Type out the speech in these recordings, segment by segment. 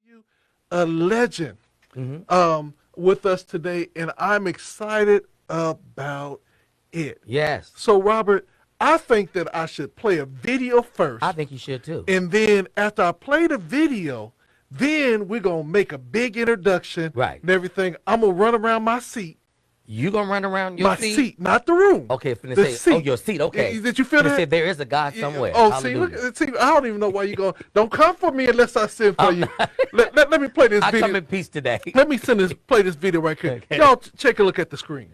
You a legend with us today, and I'm excited about it. Yes. So, Robert, I think that I should play a video first. I think you should too. And then after I play the video, then we're going to make a big introduction Right. and everything. I'm going to run around my seat. You gonna run around your My seat, not the room. Okay, finna the say, seat. oh, your seat. Okay. Did you feel Finna that? say there is a God somewhere. Oh, Hallelujah. see, I don't even know why you go. Don't come for me unless I send for you. Let me play this I video. come in peace today. Let me play this video right here. Okay. Y'all take a look at the screen.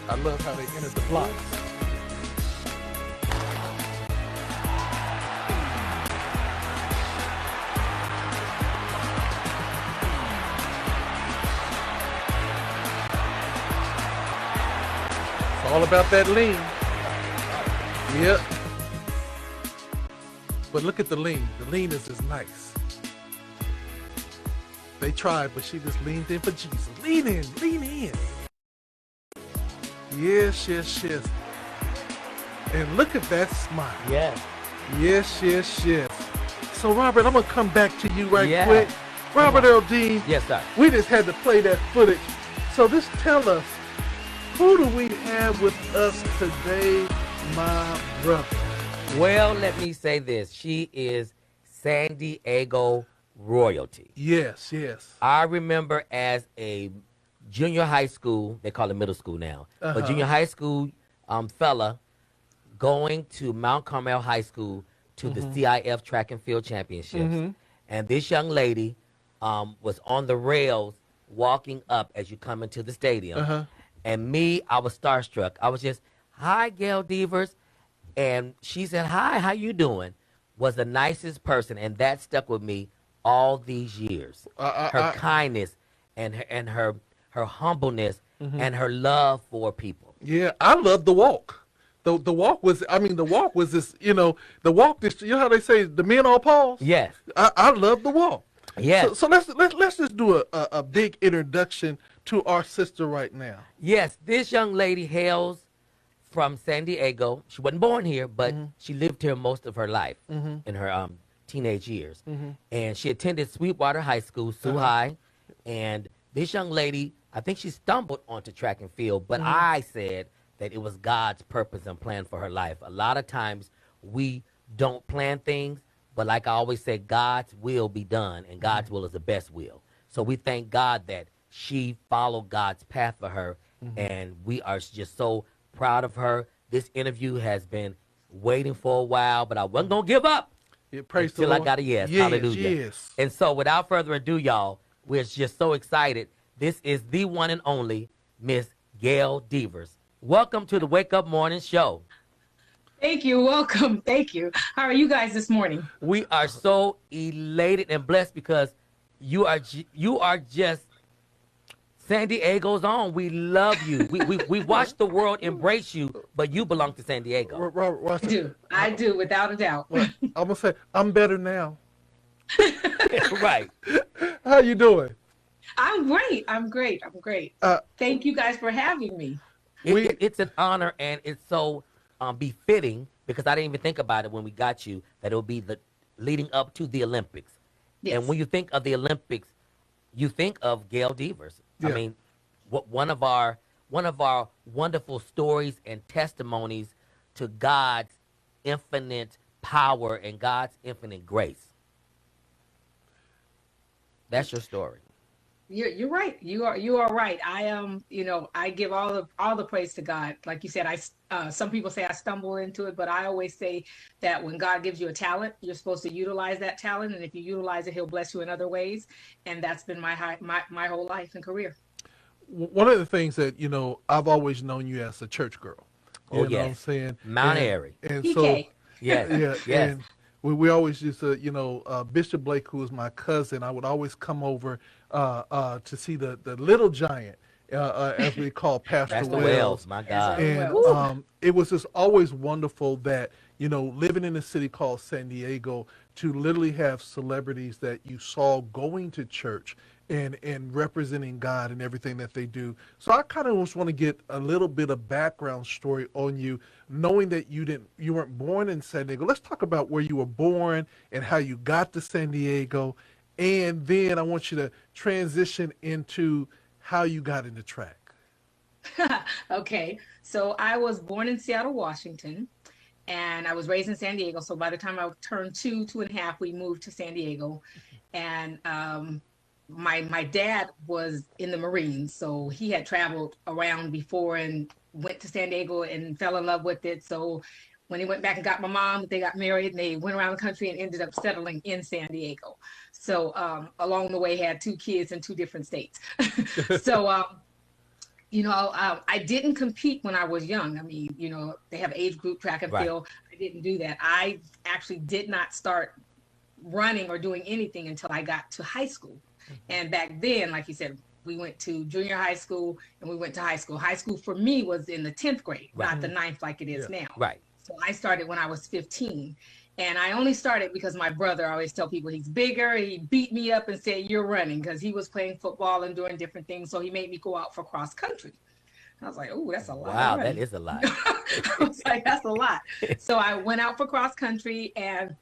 I love how they entered the blocks. It's all about that lean. Yep. But look at the lean. The lean is nice. They tried, but she just leaned in for Jesus. Lean in, lean in. Yes, yes, yes. And look at that smile. Yes. Yes, yes, yes. So, Robert, I'm going to come back to you right Yeah. quick. Robert Earl Dean, Yes, sir. we just had to play that footage. So just tell us, who do we have with us today, my brother? Well, let me say this. She is San Diego royalty. Yes, yes. I remember as a junior high school, they call it middle school now, but Uh-huh. junior high school fella going to Mount Carmel High School to the CIF Track and Field Championships. And this young lady was on the rails walking up as you come into the stadium. Uh-huh. And me, I was starstruck. I was just, hi, Gail Devers. And she said, hi, how you doing? Was the nicest person, and that stuck with me all these years. Her kindness and her humbleness and her love for people. Yeah, I love the walk. The walk was, this, the walk, you know how they say, the men all pause? Yes. I love the walk. Yes. So let's just do a big introduction to our sister right now. Yes, this young lady hails from San Diego. She wasn't born here, but she lived here most of her life in her teenage years. And she attended Sweetwater High School, Soo High. And this young lady, I think she stumbled onto track and field, but I said that it was God's purpose and plan for her life. A lot of times we don't plan things, but like I always say, God's will be done, and God's will is the best will. So we thank God that she followed God's path for her, and we are just so proud of her. This interview has been waiting for a while, but I wasn't going to give up Praise the until I Lord. got a yes. Yes, Hallelujah. yes. And so without further ado, y'all, we're just so excited. This is the one and only Miss Gail Devers. Welcome to the Wake Up Morning Show. Thank you. Welcome. Thank you. How are you guys this morning? We are so elated and blessed because you are just San Diego's own. We love you. We watch the world embrace you, but you belong to San Diego. Robert, I do, without a doubt. I'm going to say, I'm better now. Right. How you doing? I'm great. Thank you guys for having me. It's an honor, and it's so befitting because I didn't even think about it when we got you that it'll be the leading up to the Olympics. Yes. And when you think of the Olympics, you think of Gail Devers. Yeah. I mean, one of our wonderful stories and testimonies to God's infinite power and God's infinite grace. That's your story. You're right. You are right. I am. I give all the praise to God. Like you said, some people say I stumble into it, but I always say that when God gives you a talent, you're supposed to utilize that talent, and if you utilize it, He'll bless you in other ways. And that's been my whole life and career. One of the things that, I've always known you as a church girl. Oh, You know what I'm yes. saying? Mount Airy. And PK. so, Yes. yeah, Yes. and we always used to, Bishop Blake, who was my cousin, I would always come over to see the Little Giant. as we call Pastor Pastor Wells. Wells, my Pastor God. And Wells. it was just always wonderful that, living in a city called San Diego, to literally have celebrities that you saw going to church and representing God and everything that they do. So I kind of just want to get a little bit of background story on you, knowing that you weren't born in San Diego. Let's talk about where you were born and how you got to San Diego. And then I want you to transition into how you got into track. Okay, so I was born in Seattle, Washington, and I was raised in San Diego. So by the time I turned 2.5, we moved to San Diego, and my dad was in the Marines, so he had traveled around before and went to San Diego and fell in love with it. So when he went back and got my mom, they got married and they went around the country and ended up settling in San Diego. So along the way, had 2 kids in 2 different states. So I didn't compete when I was young. I mean, they have age group track and Right. field. I didn't do that. I actually did not start running or doing anything until I got to high school. And back then, like you said, we went to junior high school and we went to high school. High school for me was in the 10th grade, Right. not the 9th like it is now. Right. So I started when I was 15. And I only started because my brother, I always tell people he's bigger. He beat me up and said, "You're running," because he was playing football and doing different things. So he made me go out for cross country. I was like, "Oh, that's a lot." Wow, that is a lot. I was like, "That's a lot." So I went out for cross country, and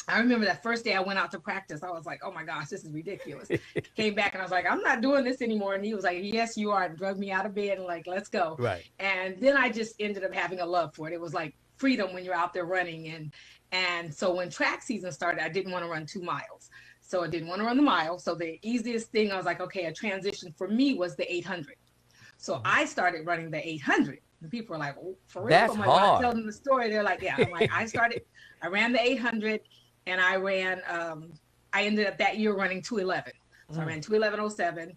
I remember that first day I went out to practice. I was like, "Oh my gosh, this is ridiculous." Came back and I was like, "I'm not doing this anymore." And he was like, "Yes, you are." And drug me out of bed and like, "Let's go." Right. And then I just ended up having a love for it. It was like freedom when you're out there running. And so when track season started, I didn't want to run 2 miles. So I didn't want to run the mile. So the easiest thing, I was like, okay, a transition for me was the 800. So I started running the 800. And people were like, "Oh, for real?" That's I'm like, hard. I tell them the story. They're like, "Yeah." I'm like, I ran the 800 and I ended up that year running 211. So I ran 211.07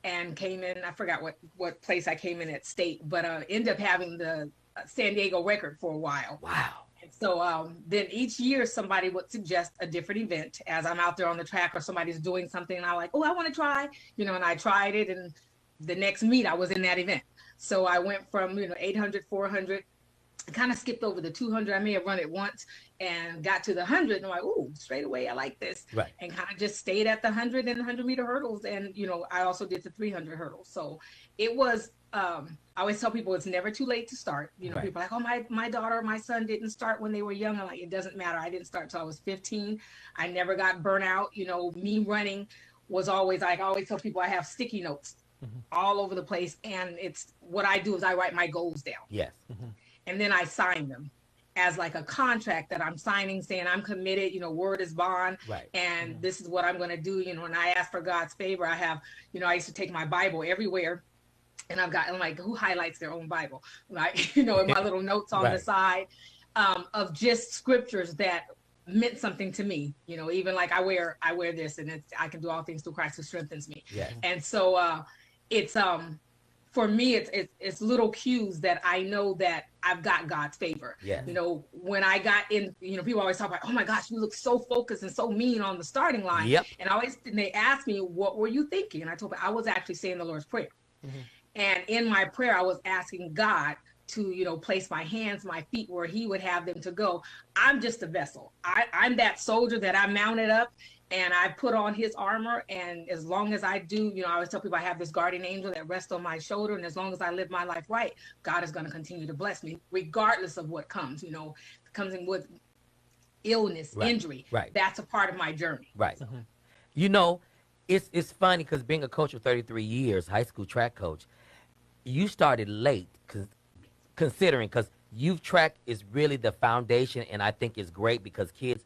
and came in, I forgot what place I came in at state, but ended up having the San Diego record for a while. Wow. So then each year somebody would suggest a different event as I'm out there on the track or somebody's doing something and I'm like, "Oh, I want to try," and I tried it, and the next meet I was in that event. So I went from 800, 400, kind of skipped over the 200. I may have run it once and got to the 100 and I'm like, "Oh, straight away I like this." Right. And kind of just stayed at the 100 and 100-meter hurdles, and I also did the 300 hurdles. So it was I always tell people it's never too late to start. Right. People are like, "Oh, my daughter, my son didn't start when they were young." I'm like, it doesn't matter. I didn't start till I was 15. I never got burnt out. Me running was always, like I always tell people, I have sticky notes all over the place. And it's what I do is I write my goals down. Yes. And then I sign them as like a contract that I'm signing, saying I'm committed, word is bond. Right. And this is what I'm going to do. And I ask for God's favor. I have, I used to take my Bible everywhere. And I'm like, who highlights their own Bible? Like, in my little notes on Right. the side of just scriptures that meant something to me. Even like I wear this, and I can do all things through Christ who strengthens me. Yes. And so it's for me, it's little cues that I know that I've got God's favor. Yes. When I got in, people always talk about, "Oh my gosh, you look so focused and so mean on the starting line." Yep. And they asked me, "What were you thinking?" And I told them I was actually saying the Lord's Prayer. And in my prayer, I was asking God to, place my hands, my feet where he would have them to go. I'm just a vessel. I'm that soldier that I mounted up and I put on his armor. And as long as I do, I always tell people I have this guardian angel that rests on my shoulder. And as long as I live my life right, God is going to continue to bless me, regardless of what comes, comes in with illness, Right. injury. Right. That's a part of my journey. Right. It's funny because being a coach for 33 years, high school track coach, you started late considering because youth track is really the foundation, and I think it's great because kids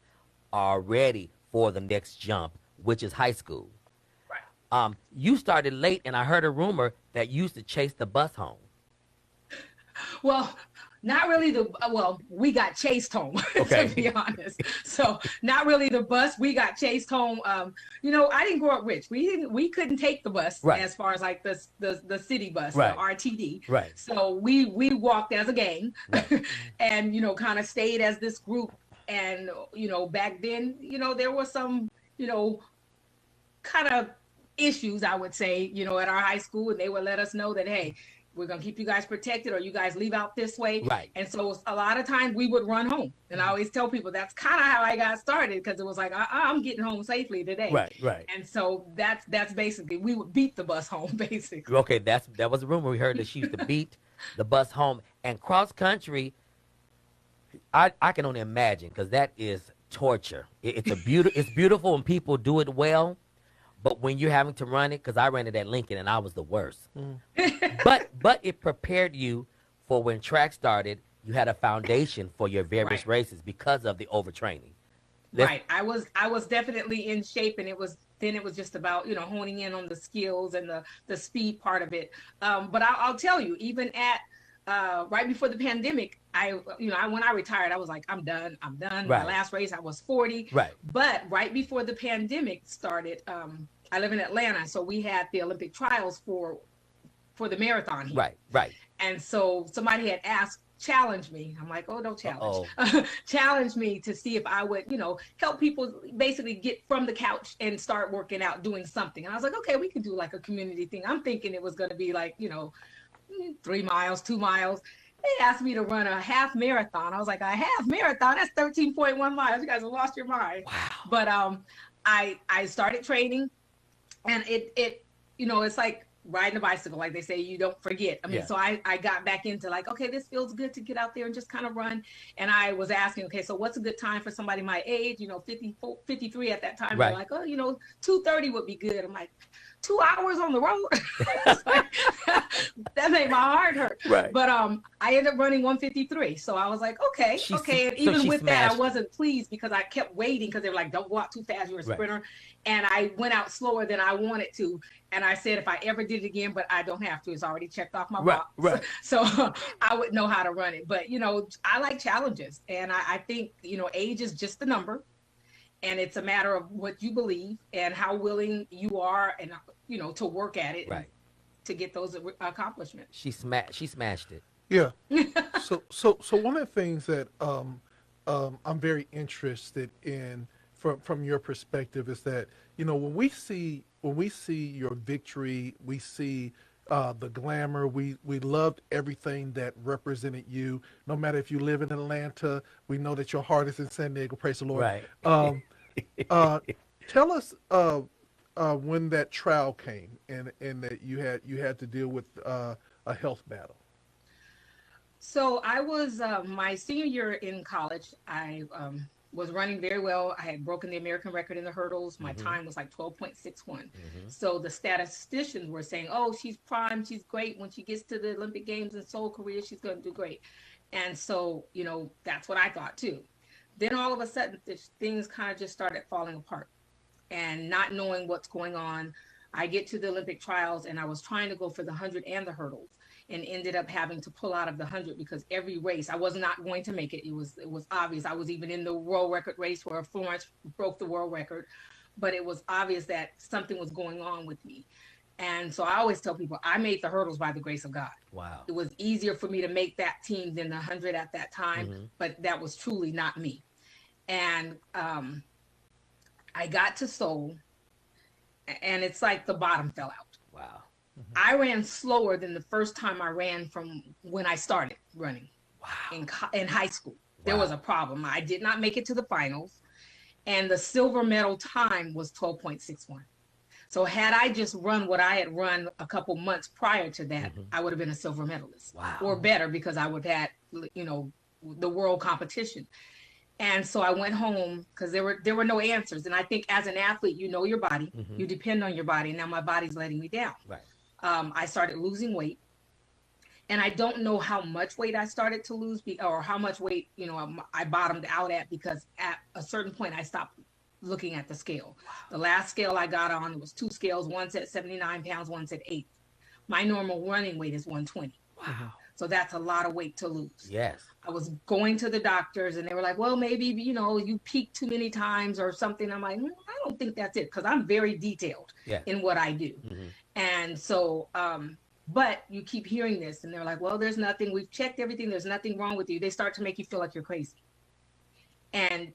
are ready for the next jump, which is high school. Right. You started late, and I heard a rumor that you used to chase the bus home. Well, not really we got chased home, Okay. to be honest. So not really the bus. We got chased home. I didn't grow up rich. We couldn't take the bus Right. as far as like the city bus, Right. the RTD. Right. So we walked as a gang, Right. and kind of stayed as this group. And back then, there was some kind of issues, I would say, at our high school, and they would let us know that, hey, we're going to keep you guys protected, or you guys leave out this way. Right. And so a lot of times we would run home. And I always tell people that's kind of how I got started, because it was like, I'm getting home safely today. Right, right. And so that's basically, we would beat the bus home, basically. Okay, that was a rumor we heard, that she used to beat the bus home. And cross country, I can only imagine, because that is torture. It's beautiful when people do it well, but when you're having to run it, because I ran it at Lincoln and I was the worst. But it prepared you for when track started. You had a foundation for your various races because of the overtraining. Right. I was definitely in shape, and it was just about, honing in on the skills and the speed part of it. But I'll tell you, even at right before the pandemic, when I retired, I was like, I'm done. Right. My last race, I was 40. Right. But right before the pandemic started, I live in Atlanta, so we had the Olympic trials for the marathon here. Right. And so somebody had asked, challenge me. I'm like, oh, don't challenge. Challenge me to see if I would, help people basically get from the couch and start working out, doing something. And I was like, okay, we can do like a community thing. I'm thinking it was going to be like, 3 miles, 2 miles. They asked me to run a half marathon. I was like, a half marathon? That's 13.1 miles. You guys have lost your mind. Wow. But I started training, and it it's like riding a bicycle, like they say, you don't forget. I mean, so I got back into like, okay, this feels good to get out there and just kind of run. And I was asking, okay, so what's a good time for somebody my age, 54, 53 at that time. Right. They're like, oh, 2:30 would be good. I'm like, 2 hours on the road? That made my heart hurt. Right. But I ended up running 1:53. So I was like, okay. And even with that, I wasn't pleased, because I kept waiting, because they were like, don't go out too fast, you're a sprinter. Right. And I went out slower than I wanted to. And I said, if I ever did it again, but I don't have to, it's already checked off my box. Right. So I would know how to run it. But, I like challenges. And I think, age is just a number. And it's a matter of what you believe and how willing you are, and, to work at it. Right. To get those accomplishments. She smashed it. Yeah. So one of the things that I'm very interested in from your perspective is that, when we see your victory, we see the glamour. We loved everything that represented you. No matter if you live in Atlanta, we know that your heart is in San Diego. Praise the Lord. Right. Tell us when that trial came, and that you had to deal with a health battle. So I was my senior year in college. I was running very well. I had broken the American record in the hurdles. My time was like 12.61. So the statisticians were saying, oh, she's prime. She's great. When she gets to the Olympic Games in Seoul, Korea, she's going to do great. And so, that's what I thought too. Then all of a sudden, things kind of just started falling apart, and not knowing what's going on. I get to the Olympic trials, and I was trying to go for the 100 and the hurdles, and ended up having to pull out of the 100, because every race I was not going to make it. It was obvious. I was even in the world record race where Florence broke the world record, but it was obvious that something was going on with me. And so I always tell people, I made the hurdles by the grace of God. Wow. It was easier for me to make that team than the 100 at that time, but that was truly not me. And I got to Seoul, and it's like the bottom fell out. Wow. I ran slower than the first time I ran from when I started running. Wow. In high school. Wow. There was a problem. I did not make it to the finals, and the silver medal time was 12.61. So had I just run what I had run a couple months prior to that, I would have been a silver medalist. Wow. Or better, because I would have had, the world competition. And so I went home, because there were no answers. And I think as an athlete, you know your body, you depend on your body. Now my body's letting me down. Right. I started losing weight, and I don't know how much weight I started to lose, or how much weight, I bottomed out at, because at a certain point I stopped looking at the scale. Wow. The last scale I got on, it was 2 scales. One said 79 pounds, one said 8. My normal running weight is 120. Wow. So that's a lot of weight to lose. Yes. I was going to the doctors, and they were like, well, maybe, you peaked too many times or something. I'm like, I don't think that's it, because I'm very detailed in what I do. And so, but you keep hearing this, and they're like, well, there's nothing. We've checked everything. There's nothing wrong with you. They start to make you feel like you're crazy. And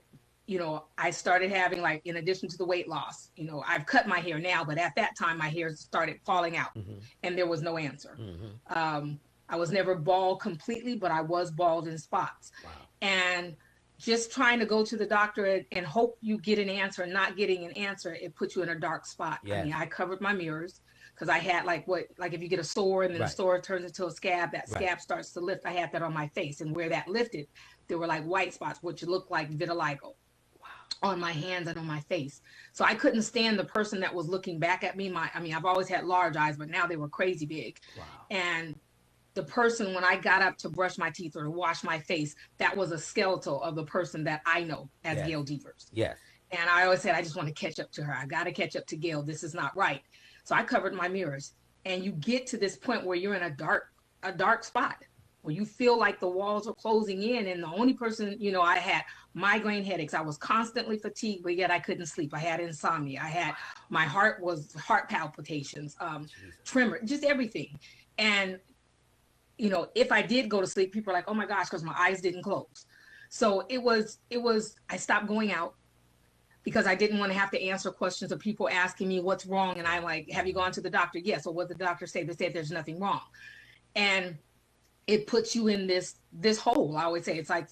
I started having, like, in addition to the weight loss, I've cut my hair now, but at that time my hair started falling out, and there was no answer. I was never bald completely, but I was bald in spots. Wow. And just trying to go to the doctor and hope you get an answer, not getting an answer, it puts you in a dark spot. Yes. I mean, I covered my mirrors because I had like if you get a sore and then the sore turns into a scab, that scab starts to lift. I had that on my face, and where that lifted, there were like white spots, which looked like vitiligo on my hands and on my face. So I couldn't stand the person that was looking back at me. I've always had large eyes, but now they were crazy big. Wow. And the person, when I got up to brush my teeth or to wash my face, that was a skeletal of the person that I know as Gail Devers. Yes. And I always said, I just want to catch up to her. I got to catch up to Gail. This is not right. So I covered my mirrors. And you get to this point where you're in a dark spot, where you feel like the walls are closing in. And the only person, I had migraine headaches. I was constantly fatigued, but yet I couldn't sleep. I had insomnia. My heart palpitations, tremor, just everything. And, if I did go to sleep, people are like, oh my gosh, because my eyes didn't close. So I stopped going out because I didn't want to have to answer questions of people asking me what's wrong. And I'm like, have you gone to the doctor? Yes. Or what did the doctor say? They said there's nothing wrong. And it puts you in this hole. I always say it's like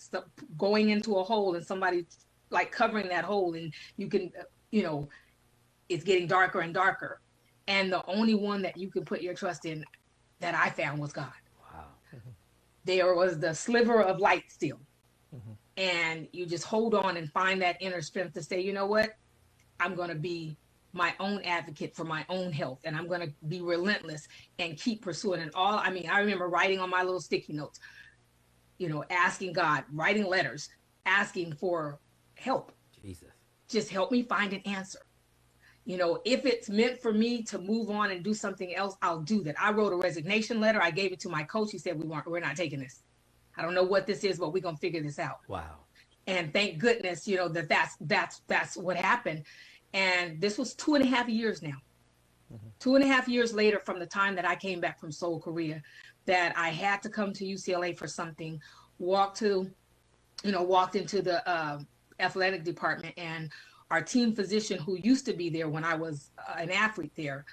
going into a hole and somebody like covering that hole, and you can, it's getting darker and darker. And the only one that you can put your trust in that I found was God. Wow. There was the sliver of light still. And you just hold on and find that inner strength to say, you know what? I'm going to be my own advocate for my own health, and I'm going to be relentless and keep pursuing it all. I remember writing on my little sticky notes, asking God, writing letters, asking for help. Jesus. Just help me find an answer. If it's meant for me to move on and do something else, I'll do that. I wrote a resignation letter. I gave it to my coach. He said, we're not taking this. I don't know what this is, but we're going to figure this out. Wow. And thank goodness, that's what happened. And this was 2.5 years now. 2.5 years later from the time that I came back from Seoul, Korea, that I had to come to UCLA for something, walked into the athletic department, and our team physician, who used to be there when I was an athlete there,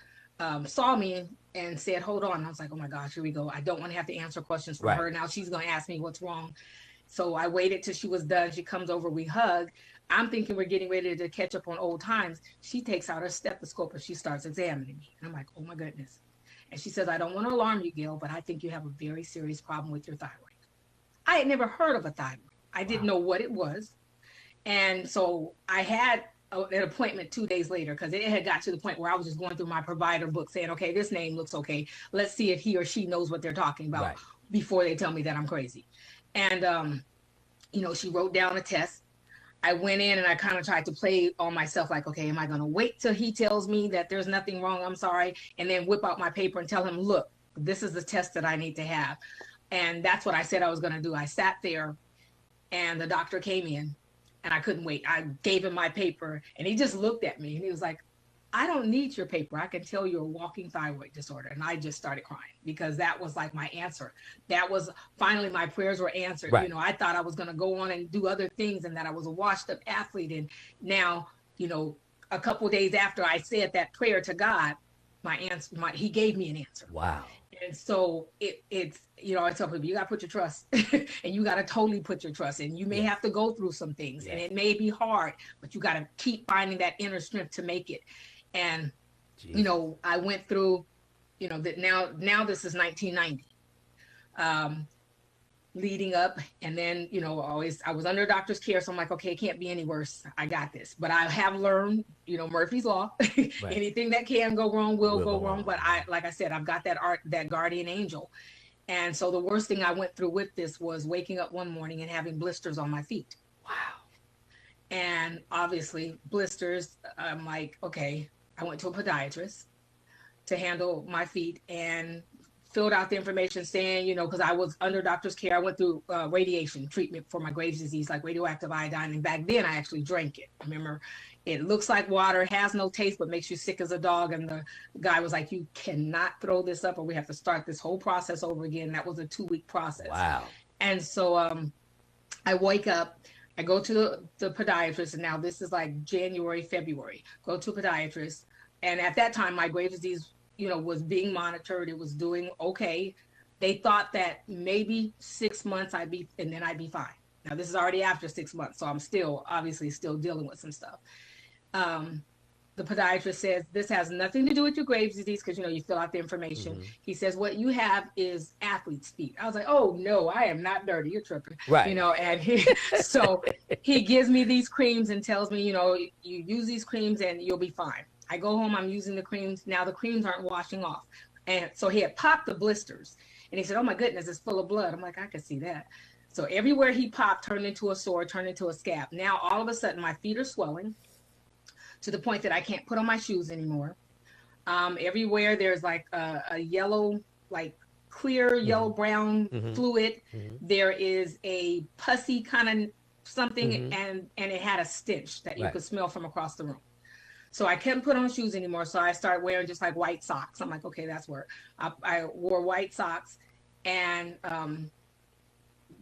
saw me and said, hold on. I was like, oh my gosh, here we go. I don't want to have to answer questions from her. Now she's going to ask me what's wrong. So I waited till she was done. She comes over, we hug. I'm thinking we're getting ready to catch up on old times. She takes out her stethoscope and she starts examining me. And I'm like, oh my goodness. And she says, I don't want to alarm you, Gail, but I think you have a very serious problem with your thyroid. I had never heard of a thyroid. I didn't know what it was. And so I had an appointment 2 days later, because it had got to the point where I was just going through my provider book saying, okay, this name looks okay. Let's see if he or she knows what they're talking about before they tell me that I'm crazy. And, she wrote down a test. I went in and I kind of tried to play on myself like, okay, am I going to wait till he tells me that there's nothing wrong? I'm sorry. And then whip out my paper and tell him, look, this is the test that I need to have. And that's what I said I was going to do. I sat there and the doctor came in. And I couldn't wait. I gave him my paper and he just looked at me and he was like, I don't need your paper. I can tell you're a walking thyroid disorder. And I just started crying because that was like my answer. That was finally my prayers were answered. Right. I thought I was going to go on and do other things and that I was a washed up athlete. And now, a couple of days after I said that prayer to God, he gave me an answer. Wow. And so it's, I tell people, you got to put your trust and you got to totally put your trust, and you may have to go through some things and it may be hard, but you got to keep finding that inner strength to make it. And, I went through, that now this is 1990, leading up. And then, I was under doctor's care. So I'm like, okay, it can't be any worse. I got this. But I have learned, Murphy's Law. Anything that can go wrong will go wrong. But like I said, I've got that guardian angel. And so the worst thing I went through with this was waking up one morning and having blisters on my feet. Wow. And obviously blisters, I'm like, okay, I went to a podiatrist to handle my feet and filled out the information saying, because I was under doctor's care. I went through radiation treatment for my Graves' disease, like radioactive iodine. And back then I actually drank it. I remember it looks like water, has no taste, but makes you sick as a dog. And the guy was like, you cannot throw this up or we have to start this whole process over again. That was a 2-week process. Wow. And so I wake up, I go to the podiatrist, and now this is like January, February. Go to a podiatrist, and at that time, my Graves' disease, was being monitored. It was doing okay. They thought that maybe 6 months and then I'd be fine. Now this is already after 6 months, so I'm obviously still dealing with some stuff. The podiatrist says this has nothing to do with your Graves' disease because you fill out the information. Mm-hmm. He says what you have is athlete's feet. I was like, oh no, I am not dirty. You're tripping, Right. And so he gives me these creams and tells me, you use these creams and you'll be fine. I go home, I'm using the creams. Now the creams aren't washing off, and so he had popped the blisters, and he said, oh my goodness, it's full of blood. I'm like, I could see that. So everywhere he popped turned into a sore, turned into a scab. Now all of a sudden my feet are swelling to the point that I can't put on my shoes anymore. Everywhere there's like a yellow, like clear yellow brown fluid. There is a pussy kind of something, and it had a stench that you could smell from across the room. So I couldn't put on shoes anymore. So I started wearing just like white socks. I'm like, okay, that's where I wore white socks, and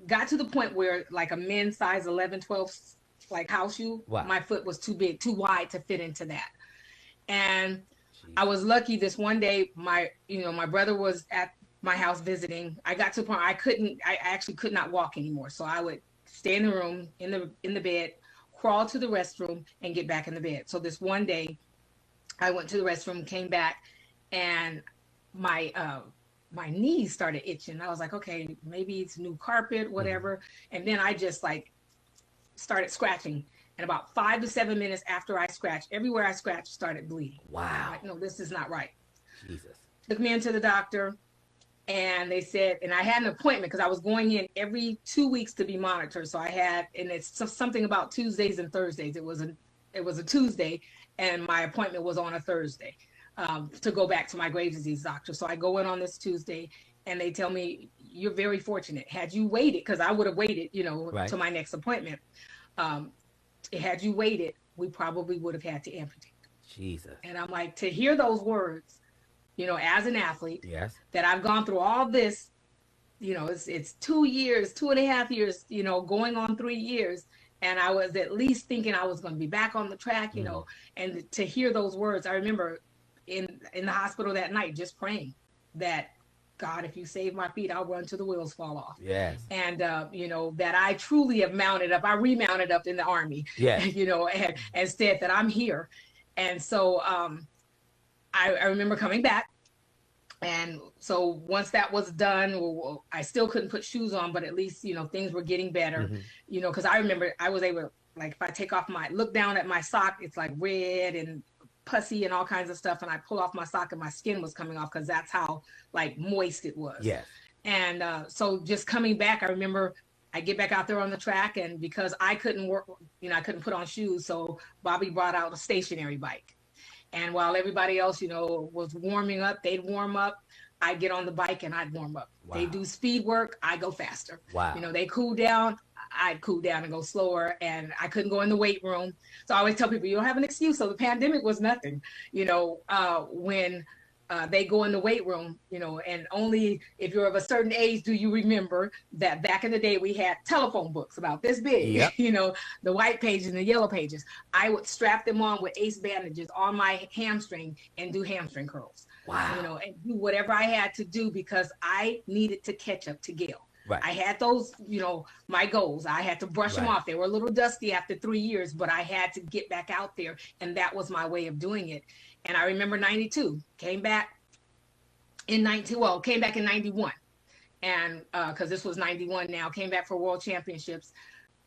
got to the point where like a men's size 11, 12 like house shoe, my foot was too big, too wide to fit into that. And I was lucky this one day, my brother was at my house visiting. I got to the point I actually could not walk anymore. So I would stay in the room, in the bed, crawl to the restroom and get back in the bed. So this one day I went to the restroom, came back, and my knees started itching. I was like, okay, maybe it's new carpet, whatever. And then I just like started scratching, and about 5 to 7 minutes after I scratched, everywhere I scratched started bleeding. Wow. Like, no, this is not right. Jesus. Took me into the doctor, and they said, and I had an appointment because I was going in every 2 weeks to be monitored. So and it's something about Tuesdays and Thursdays. It was a Tuesday, and my appointment was on a Thursday to go back to my Graves' disease doctor. So I go in on this Tuesday, and they tell me, you're very fortunate. Had you waited, because I would have waited, to my next appointment. Had you waited, we probably would have had to amputate. Jesus. And I'm like, to hear those words, as an athlete, yes, that I've gone through all this, it's 2 years, 2.5 years, going on 3 years. And I was at least thinking I was going to be back on the track, and to hear those words, I remember in the hospital that night, just praying that, God, if you save my feet, I'll run till the wheels fall off. Yes. And, that I truly have mounted up. I remounted up in the Army, yes. And said that I'm here. And so I remember coming back. And so once that was done, I still couldn't put shoes on, but at least, things were getting better, because I remember I was able, like, if I take off look down at my sock, it's like red and pussy and all kinds of stuff, and I pull off my sock and my skin was coming off because that's how like moist it was. Yes. And so just coming back, I remember I get back out there on the track, and because I couldn't work, I couldn't put on shoes, so Bobby brought out a stationary bike. And while everybody else, was warming up, they'd warm up, I'd get on the bike and I'd warm up. Wow. They do speed work, I go faster. Wow. They cool down, I'd cool down and go slower, and I couldn't go in the weight room. So I always tell people, you don't have an excuse. So the pandemic was nothing, when they go in the weight room, and only if you're of a certain age do you remember that back in the day we had telephone books about this big, yep. The white pages and the yellow pages. I would strap them on with ace bandages on my hamstring and do hamstring curls. Wow. And do whatever I had to do because I needed to catch up to Gail. Right. I had those, my goals. I had to brush them off. They were a little dusty after 3 years, but I had to get back out there, and that was my way of doing it. And I remember 92, came back in 91, and because this was 91 now, came back for World Championships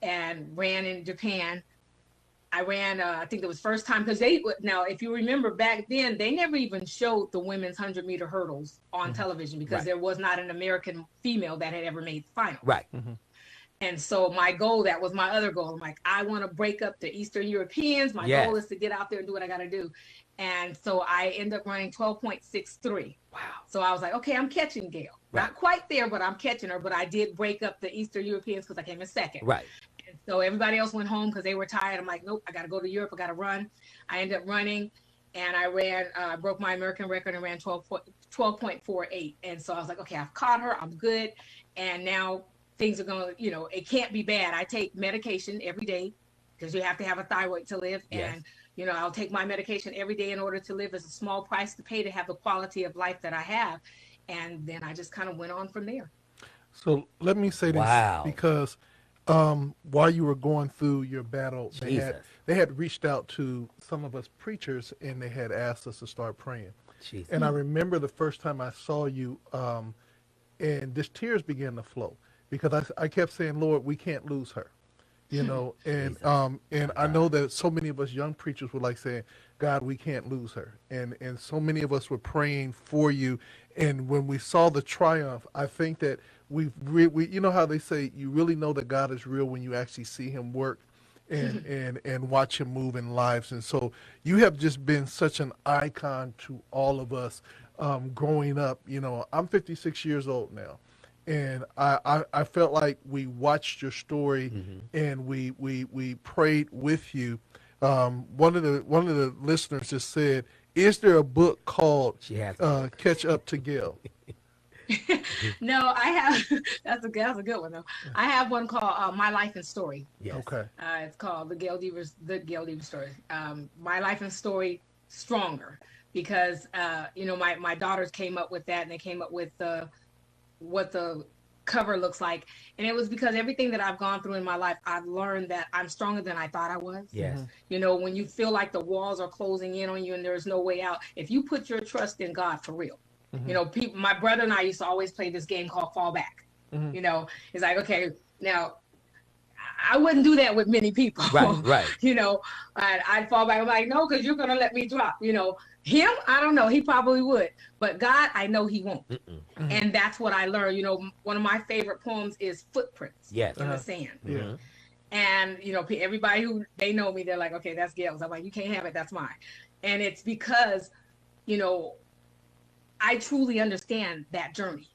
and ran in Japan. I ran, I think it was first time, because now, if you remember back then, they never even showed the women's 100-meter hurdles on television because there was not an American female that had ever made the final. Right. And so my goal, that was my other goal. I'm like, I want to break up the Eastern Europeans. My goal is to get out there and do what I got to do. And so I end up running 12.63. Wow. So I was like, okay, I'm catching Gail. Right. Not quite there, but I'm catching her. But I did break up the Eastern Europeans because I came in second. Right. And so everybody else went home because they were tired. I'm like, nope, I got to go to Europe. I got to run. I ended up running, and I ran, broke my American record and ran 12.48. And so I was like, okay, I've caught her. I'm good. And now things are going to, it can't be bad. I take medication every day because you have to have a thyroid to live. Yes. And, I'll take my medication every day in order to live. It's a small price to pay to have the quality of life that I have. And then I just kind of went on from there. So let me say this, Wow. because while you were going through your battle, Jesus. they had reached out to some of us preachers, and they had asked us to start praying. Jesus. And I remember the first time I saw you, and just tears began to flow, because I kept saying, Lord, we can't lose her. And Jesus. I know that so many of us young preachers were like saying, God, we can't lose her. And so many of us were praying for you. And when we saw the triumph, I think that we you know how they say you really know that God is real when you actually see him work and watch him move in lives. And so you have just been such an icon to all of us growing up. I'm 56 years old now. And I felt like we watched your story, and we prayed with you. One of the listeners just said, "Is there a book called Catch Up to Gail?" No, I have. That's a good one though. I have one called My Life and Story. Yes. Okay. It's called The Gail Deaver Story. My Life and Story Stronger, because my daughters came up with that, and they came up with what the cover looks like, and it was because everything that I've gone through in my life, I've learned that I'm stronger than I thought I was. Yes. When you feel like the walls are closing in on you and there's no way out, if you put your trust in God for real. People, my brother and I used to always play this game called Fall Back. It's like, okay, now I wouldn't do that with many people. Right. I'd fall back. I'm like, no, because you're going to let me drop. Him, I don't know. He probably would. But God, I know he won't. And that's what I learned. One of my favorite poems is Footprints in the Sand. Yeah. And, everybody who they know me, they're like, okay, that's Gail's. I'm like, you can't have it. That's mine. And it's because, I truly understand that journey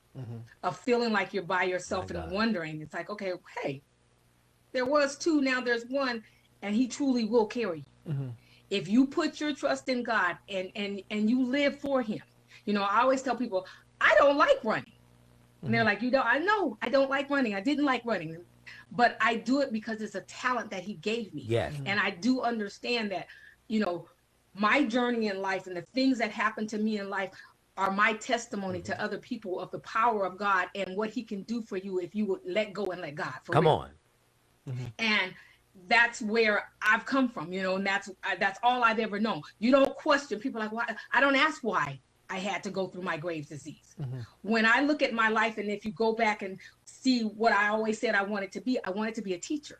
of feeling like you're by yourself and wondering. It's like, okay, hey, there was two, now there's one, and he truly will carry you. If you put your trust in God and you live for him. I always tell people, I don't like running. And they're like, I know I don't like running. I didn't like running. But I do it because it's a talent that he gave me. Yes. And I do understand that, my journey in life and the things that happen to me in life are my testimony to other people of the power of God and what he can do for you if you would let go and let God. Come on. And that's where I've come from, and that's all I've ever known. You don't question people like, why? I don't ask why I had to go through my Graves' disease. When I look at my life, and if you go back and see what I always said I wanted to be a teacher.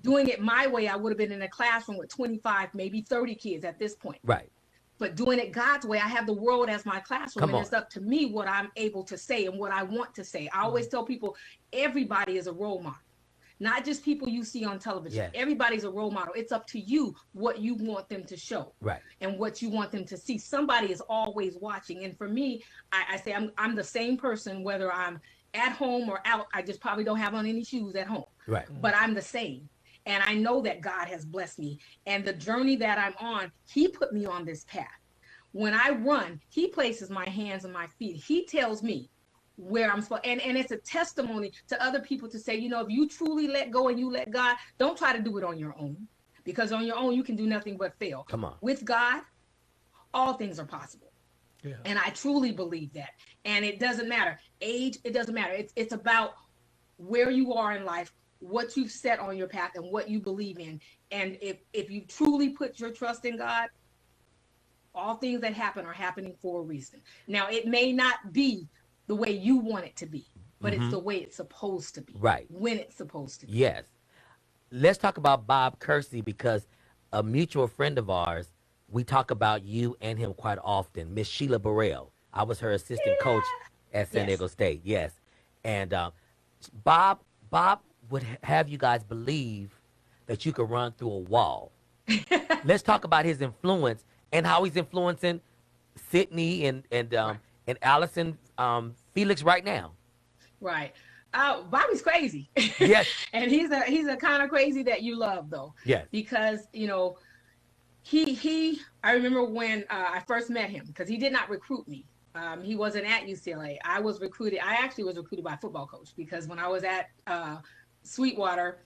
Doing it my way, I would have been in a classroom with 25, maybe 30 kids at this point. Right. But doing it God's way, I have the world as my classroom, and it's up to me what I'm able to say and what I want to say. I always tell people, everybody is a role model. Not just people you see on television. Yes. Everybody's a role model. It's up to you what you want them to show. Right. And what you want them to see. Somebody is always watching. And for me, I say I'm the same person, whether I'm at home or out. I just probably don't have on any shoes at home. Right. But I'm the same. And I know that God has blessed me. And the journey that I'm on, he put me on this path. When I run, he places my hands and my feet. He tells me where I'm supposed, and it's a testimony to other people to say, if you truly let go and you let God, don't try to do it on your own, because on your own you can do nothing but fail. Come on. With God, all things are possible. Yeah. And I truly believe that. And it doesn't matter age, it doesn't matter. It's about where you are in life, what you've set on your path, and what you believe in. And if you truly put your trust in God, all things that happen are happening for a reason. Now, it may not be the way you want it to be, but it's the way it's supposed to be. Right. When it's supposed to be. Yes. Let's talk about Bob Kersey, because a mutual friend of ours, we talk about you and him quite often, Miss Sheila Burrell. I was her assistant coach at San Diego State. Yes. And Bob would have you guys believe that you could run through a wall. Let's talk about his influence and how he's influencing Sydney and Allison Felix right now. Right. Bobby's crazy. Yes. And he's a kind of crazy that you love, though. Yes. Because, I remember when I first met him, because he did not recruit me. He wasn't at UCLA. I was recruited. I actually was recruited by a football coach because when I was at Sweetwater,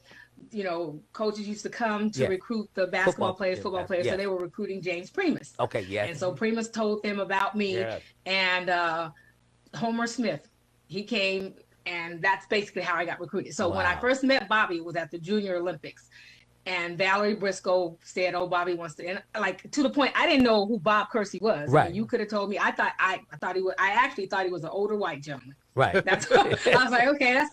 coaches used to come to recruit the basketball players, football players. Yes. So they were recruiting James Primus. Okay, yes. And so Primus told them about me. Yes. And Homer Smith, he came, and that's basically how I got recruited. So when I first met Bobby, it was at the Junior Olympics. And Valerie Briscoe said, "Oh, Bobby wants to," and like to the point, I didn't know who Bob Kersey was. Right. I mean, you could have told me. I thought he was. I actually thought he was an older white gentleman. Right. That's what, I was like, okay, that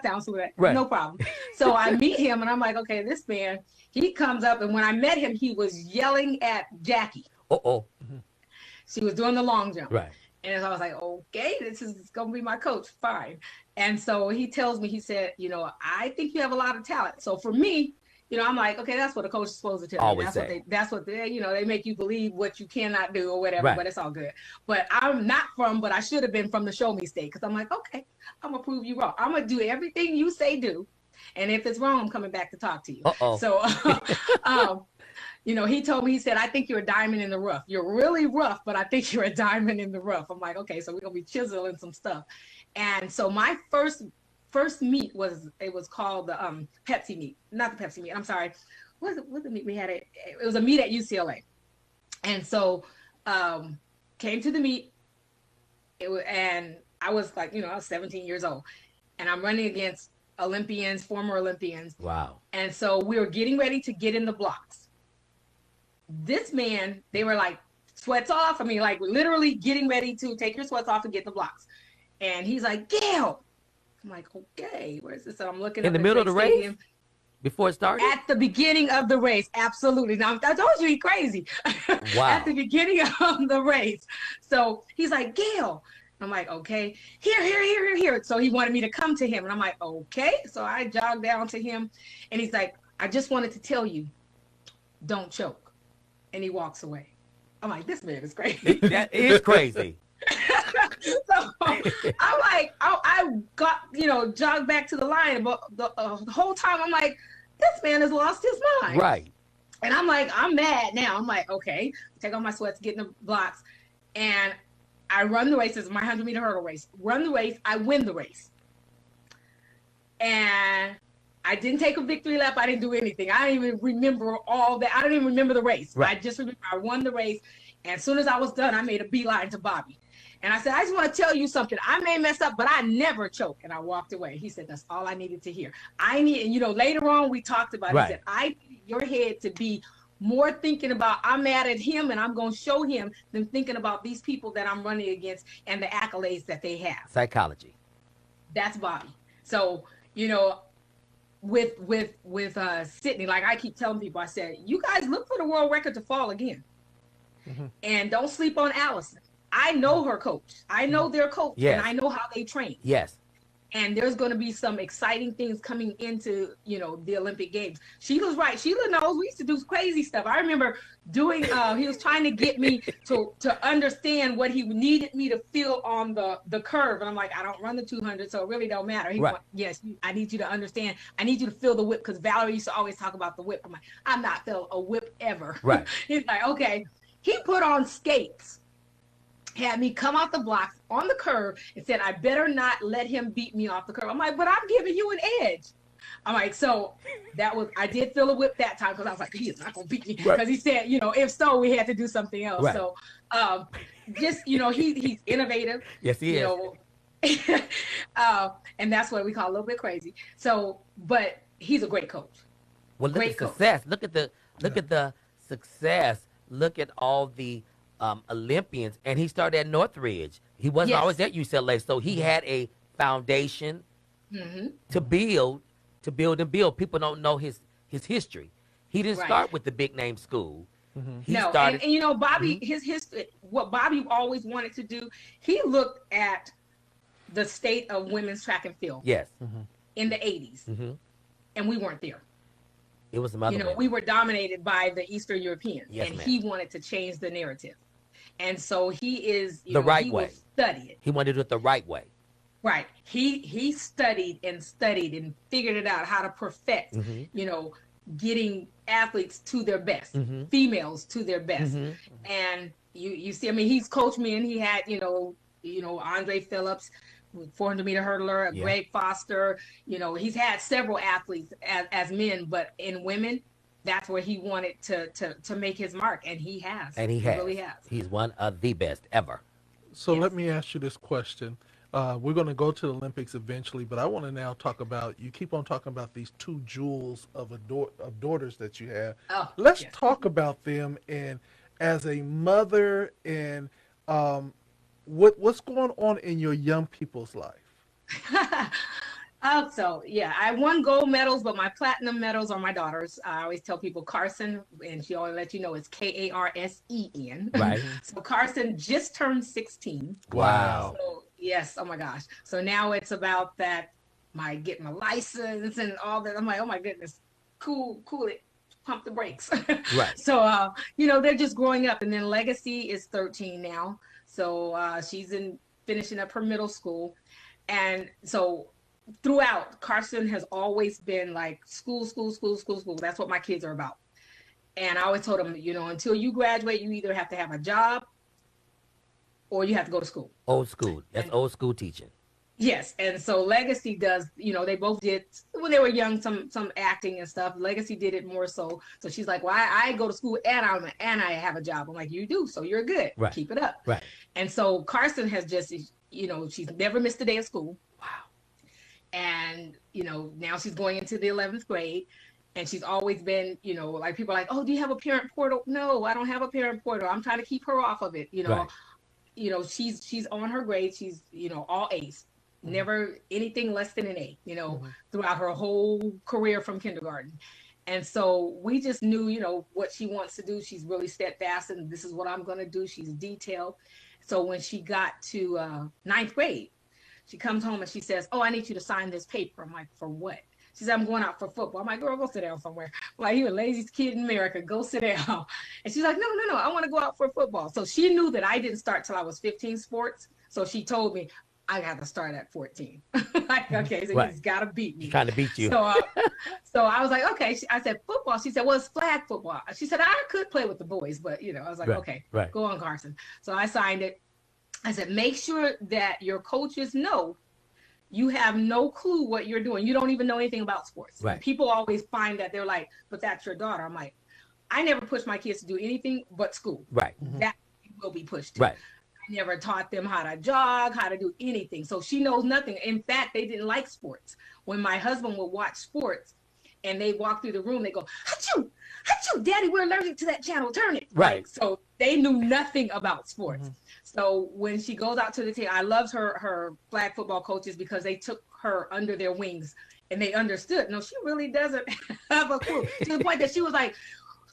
sounds good. Right. No problem. So I meet him, and I'm like, okay, this man. He comes up, and when I met him, he was yelling at Jackie. She was doing the long jump. Right. And I was like, okay, this is going to be my coach. Fine. And so he tells me, he said, I think you have a lot of talent. So for me, I'm like, okay, that's what a coach is supposed to tell Always me. That's what they, they make you believe what you cannot do or whatever, right. But it's all good. But I'm not but I should have been from the show me state. Cause I'm like, okay, I'm gonna prove you wrong. I'm gonna do everything you say do. And if it's wrong, I'm coming back to talk to you. So, he told me, he said, I think you're a diamond in the rough. You're really rough, but I think you're a diamond in the rough. I'm like, okay, so we're gonna be chiseling some stuff. And so my first meet was called the Pepsi meet, not the Pepsi meet. I'm sorry, what the meet we had? It was a meet at UCLA, and so came to the meet. And I was like, I was 17 years old, and I'm running against Olympians, former Olympians. Wow! And so we were getting ready to get in the blocks. This man, they were like sweats off. I mean, like literally getting ready to take your sweats off and get the blocks. And he's like, Gail. I'm like, okay, where's this? So I'm looking in the middle of the race before it started. At the beginning of the race, absolutely. Now I told you he's crazy. Wow. At the beginning of the race, so he's like, Gail. I'm like, okay, here. So he wanted me to come to him, and I'm like, okay. So I jogged down to him, and he's like, I just wanted to tell you, don't choke. And he walks away. I'm like, this man is crazy. That is crazy. So I'm like, I got, jogged back to the line, but the whole time I'm like, this man has lost his mind. Right. And I'm like, I'm mad now. I'm like, okay, take off my sweats, get in the blocks. And I run the race. It's my 100-meter hurdle race. Run the race. I win the race. And I didn't take a victory lap. I didn't do anything. I didn't even remember all that. I don't even remember the race. Right. I just remember I won the race. And as soon as I was done, I made a beeline to Bobby. And I said, I just want to tell you something. I may mess up, but I never choke. And I walked away. He said, that's all I needed to hear. Later on, we talked about it. Right. He said, I need your head to be more thinking about, I'm mad at him and I'm going to show him than thinking about these people that I'm running against and the accolades that they have. Psychology. That's Bobby. So, with Sydney, like I keep telling people, I said, you guys look for the world record to fall again. Mm-hmm. And don't sleep on Allison. I know her coach. I know their coach. Yes. And I know how they train. Yes. And there's going to be some exciting things coming into, the Olympic Games. Sheila's right. Sheila knows we used to do crazy stuff. I remember doing, he was trying to get me to understand what he needed me to feel on the curve. And I'm like, I don't run the 200, so it really don't matter. He went, yes, I need you to understand. I need you to feel the whip, because Valerie used to always talk about the whip. I'm like, I'm not felt a whip ever. Right. He's like, okay. He put on skates, had me come off the blocks on the curve, and said, I better not let him beat me off the curve. I'm like, but I'm giving you an edge. I'm like, so I did feel a whip that time, because I was like, he's not going to beat me. Because he said, if so, we had to do something else. Right. So he's innovative. Yes, he is. And that's what we call a little bit crazy. So, but he's a great coach. Well, look at success. Look at the success. Look at all the Olympians, and he started at Northridge. He wasn't always at UCLA, so he had a foundation to build. People don't know his history. He didn't start with the big name school. Mm-hmm. He started, and Bobby, his history. What Bobby always wanted to do, he looked at the state of women's track and field. Yes. In the 80s, and we weren't there. It was some other way. We were dominated by the Eastern Europeans, and ma'am. he wanted to change the narrative. And so he is the right way. Study it. He wanted to do it the right way. Right. He studied and figured it out how to perfect, getting athletes to their best, females to their best. And you see, I mean, he's coached me, and he had, Andre Phillips, 400-meter hurdler, Greg Foster, he's had several athletes as men, but in women, that's where he wanted to make his mark, and he has. And he really has. He's one of the best ever. So let me ask you this question. We're going to go to the Olympics eventually, but I want to now talk about, you keep on talking about these two jewels of daughters that you have. Let's talk about them, and as a mother, and what's going on in your young people's life? I won gold medals, but my platinum medals are my daughters. I always tell people Carson, and she always let you know it's Karsen. Right. So Carson just turned 16. Wow. So, yes. Oh my gosh. So now it's about that, getting my license and all that. I'm like, oh my goodness, cool it. Pump the brakes. Right. So, they're just growing up. And then Legacy is 13 now. So she's finishing up her middle school. And so throughout, Carson has always been like school. That's what my kids are about. And I always told them, until you graduate, you either have to have a job or you have to go to school. Old school. That's old school teaching. Yes. And so Legacy does, they both did, when they were young, some acting and stuff. Legacy did it more so. So she's like, well, I go to school and I have a job. I'm like, you do. So you're good. Right. Keep it up. Right. And so Carson has just, she's never missed a day of school. Wow. And, now she's going into the 11th grade, and she's always been, like people are like, oh, do you have a parent portal? No, I don't have a parent portal. I'm trying to keep her off of it. Right. She's on her grade. She's, all A's, never anything less than an A, throughout her whole career from kindergarten. And so we just knew, what she wants to do. She's really steadfast, and this is what I'm going to do. She's detailed. So when she got to 9th grade, she comes home and she says, oh, I need you to sign this paper. I'm like, for what? She said, I'm going out for football. I'm like, girl, go sit down somewhere. I'm like, you're the laziest kid in America. Go sit down. And she's like, no. I want to go out for football. So she knew that I didn't start till I was 15 sports. So she told me, I got to start at 14. Like, okay, so right. He's got to beat me. She's trying to beat you. So I was like, okay. I said, football. She said, well, it's flag football. She said, I could play with the boys, but, I was like, okay, go on, Carson. So I signed it. I said, make sure that your coaches know you have no clue what you're doing. You don't even know anything about sports. Right. People always find that they're like, but that's your daughter. I'm like, I never push my kids to do anything but school. Right. That will be pushed to. Right. I never taught them how to jog, how to do anything. So she knows nothing. In fact, they didn't like sports. When my husband would watch sports and they walk through the room, they go, achoo, Daddy, we're allergic to that channel. Turn it. Right. Like, so they knew nothing about sports. So when she goes out to the team, I loved her flag football coaches because they took her under their wings and they understood. No, she really doesn't have a clue. To the point that she was like,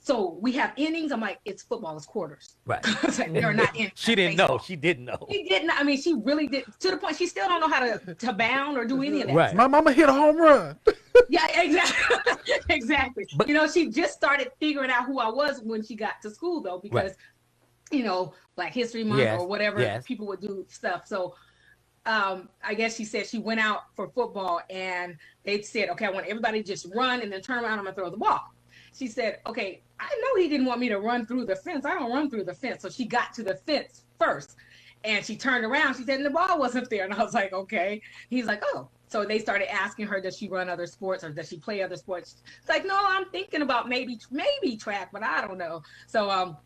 so we have innings. I'm like, it's football, it's quarters. Right. Like, they're not innings. She didn't know. She didn't know. She didn't. I mean, she really did. To the point, she still don't know how to bound or do any of that. Right. My mama hit a home run. Yeah, exactly. Exactly. But, she just started figuring out who I was when she got to school, though, because, Black History Month or whatever, people would do stuff. So I guess she said she went out for football and they said, okay, I want everybody to just run and then turn around. I'm going to throw the ball. She said, okay, I know he didn't want me to run through the fence. I don't run through the fence. So she got to the fence first and she turned around. She said, and the ball wasn't there. And I was like, okay. He's like, oh. So they started asking her, does she run other sports or does she play other sports? It's like, no, I'm thinking about maybe track, but I don't know. So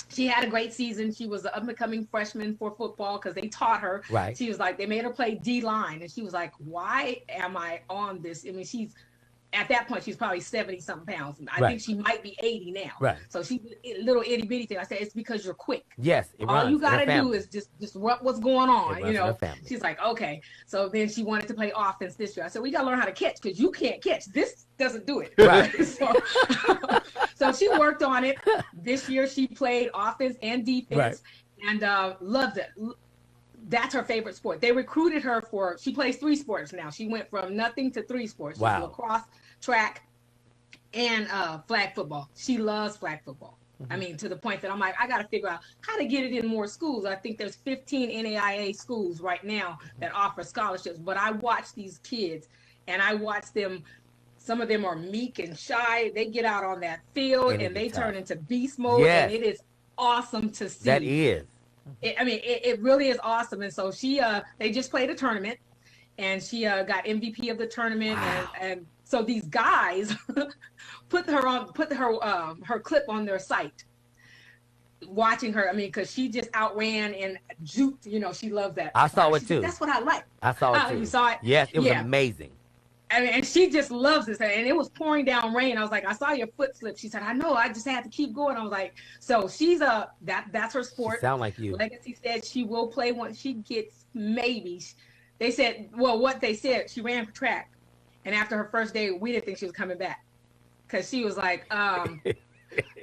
she had a great season. She was an up-and-coming freshman for football because they taught her. Right. She was like, they made her play D-line. And she was like, why am I on this? I mean, at that point, she's probably 70-something pounds. I think she might be 80 now. Right. So she's a little itty-bitty thing. I said, it's because you're quick. Yes, all you got to do is just what's going on, She's like, okay. So then she wanted to play offense this year. I said, we got to learn how to catch because you can't catch. This doesn't do it. Right. So she worked on it. This year she played offense and defense and loved it. That's her favorite sport. They recruited her she plays 3 sports now. She went from nothing to 3 sports. She's lacrosse, track, and flag football. She loves flag football. I mean, to the point that I'm like, I got to figure out how to get it in more schools. I think there's 15 NAIA schools right now that offer scholarships. But I watch these kids and I watch them Some of them are meek and shy. They get out on that field And it and be they tough. turn into beast mode, and Yes, it is awesome to see. that is. It really is awesome. And so they just played a tournament, and she got MVP of the tournament, Wow. and so these guys put her clip on their site, watching her. I mean, because she just outran and juked. You know, she loves that. I saw it She said, too. that's what I like. I saw it Oh, too. you saw it? Yes, it was Yeah. amazing. I mean, and she just loves this. And it was pouring down rain. I was like, I saw your foot slip. She said, I know. I just had to keep going. I was like, so she's that's her She sport. sound like you. Legacy said she will play once she gets maybe. They said, well, what they said, she ran for track. And after her first day, we didn't think she was coming back. Because she was like,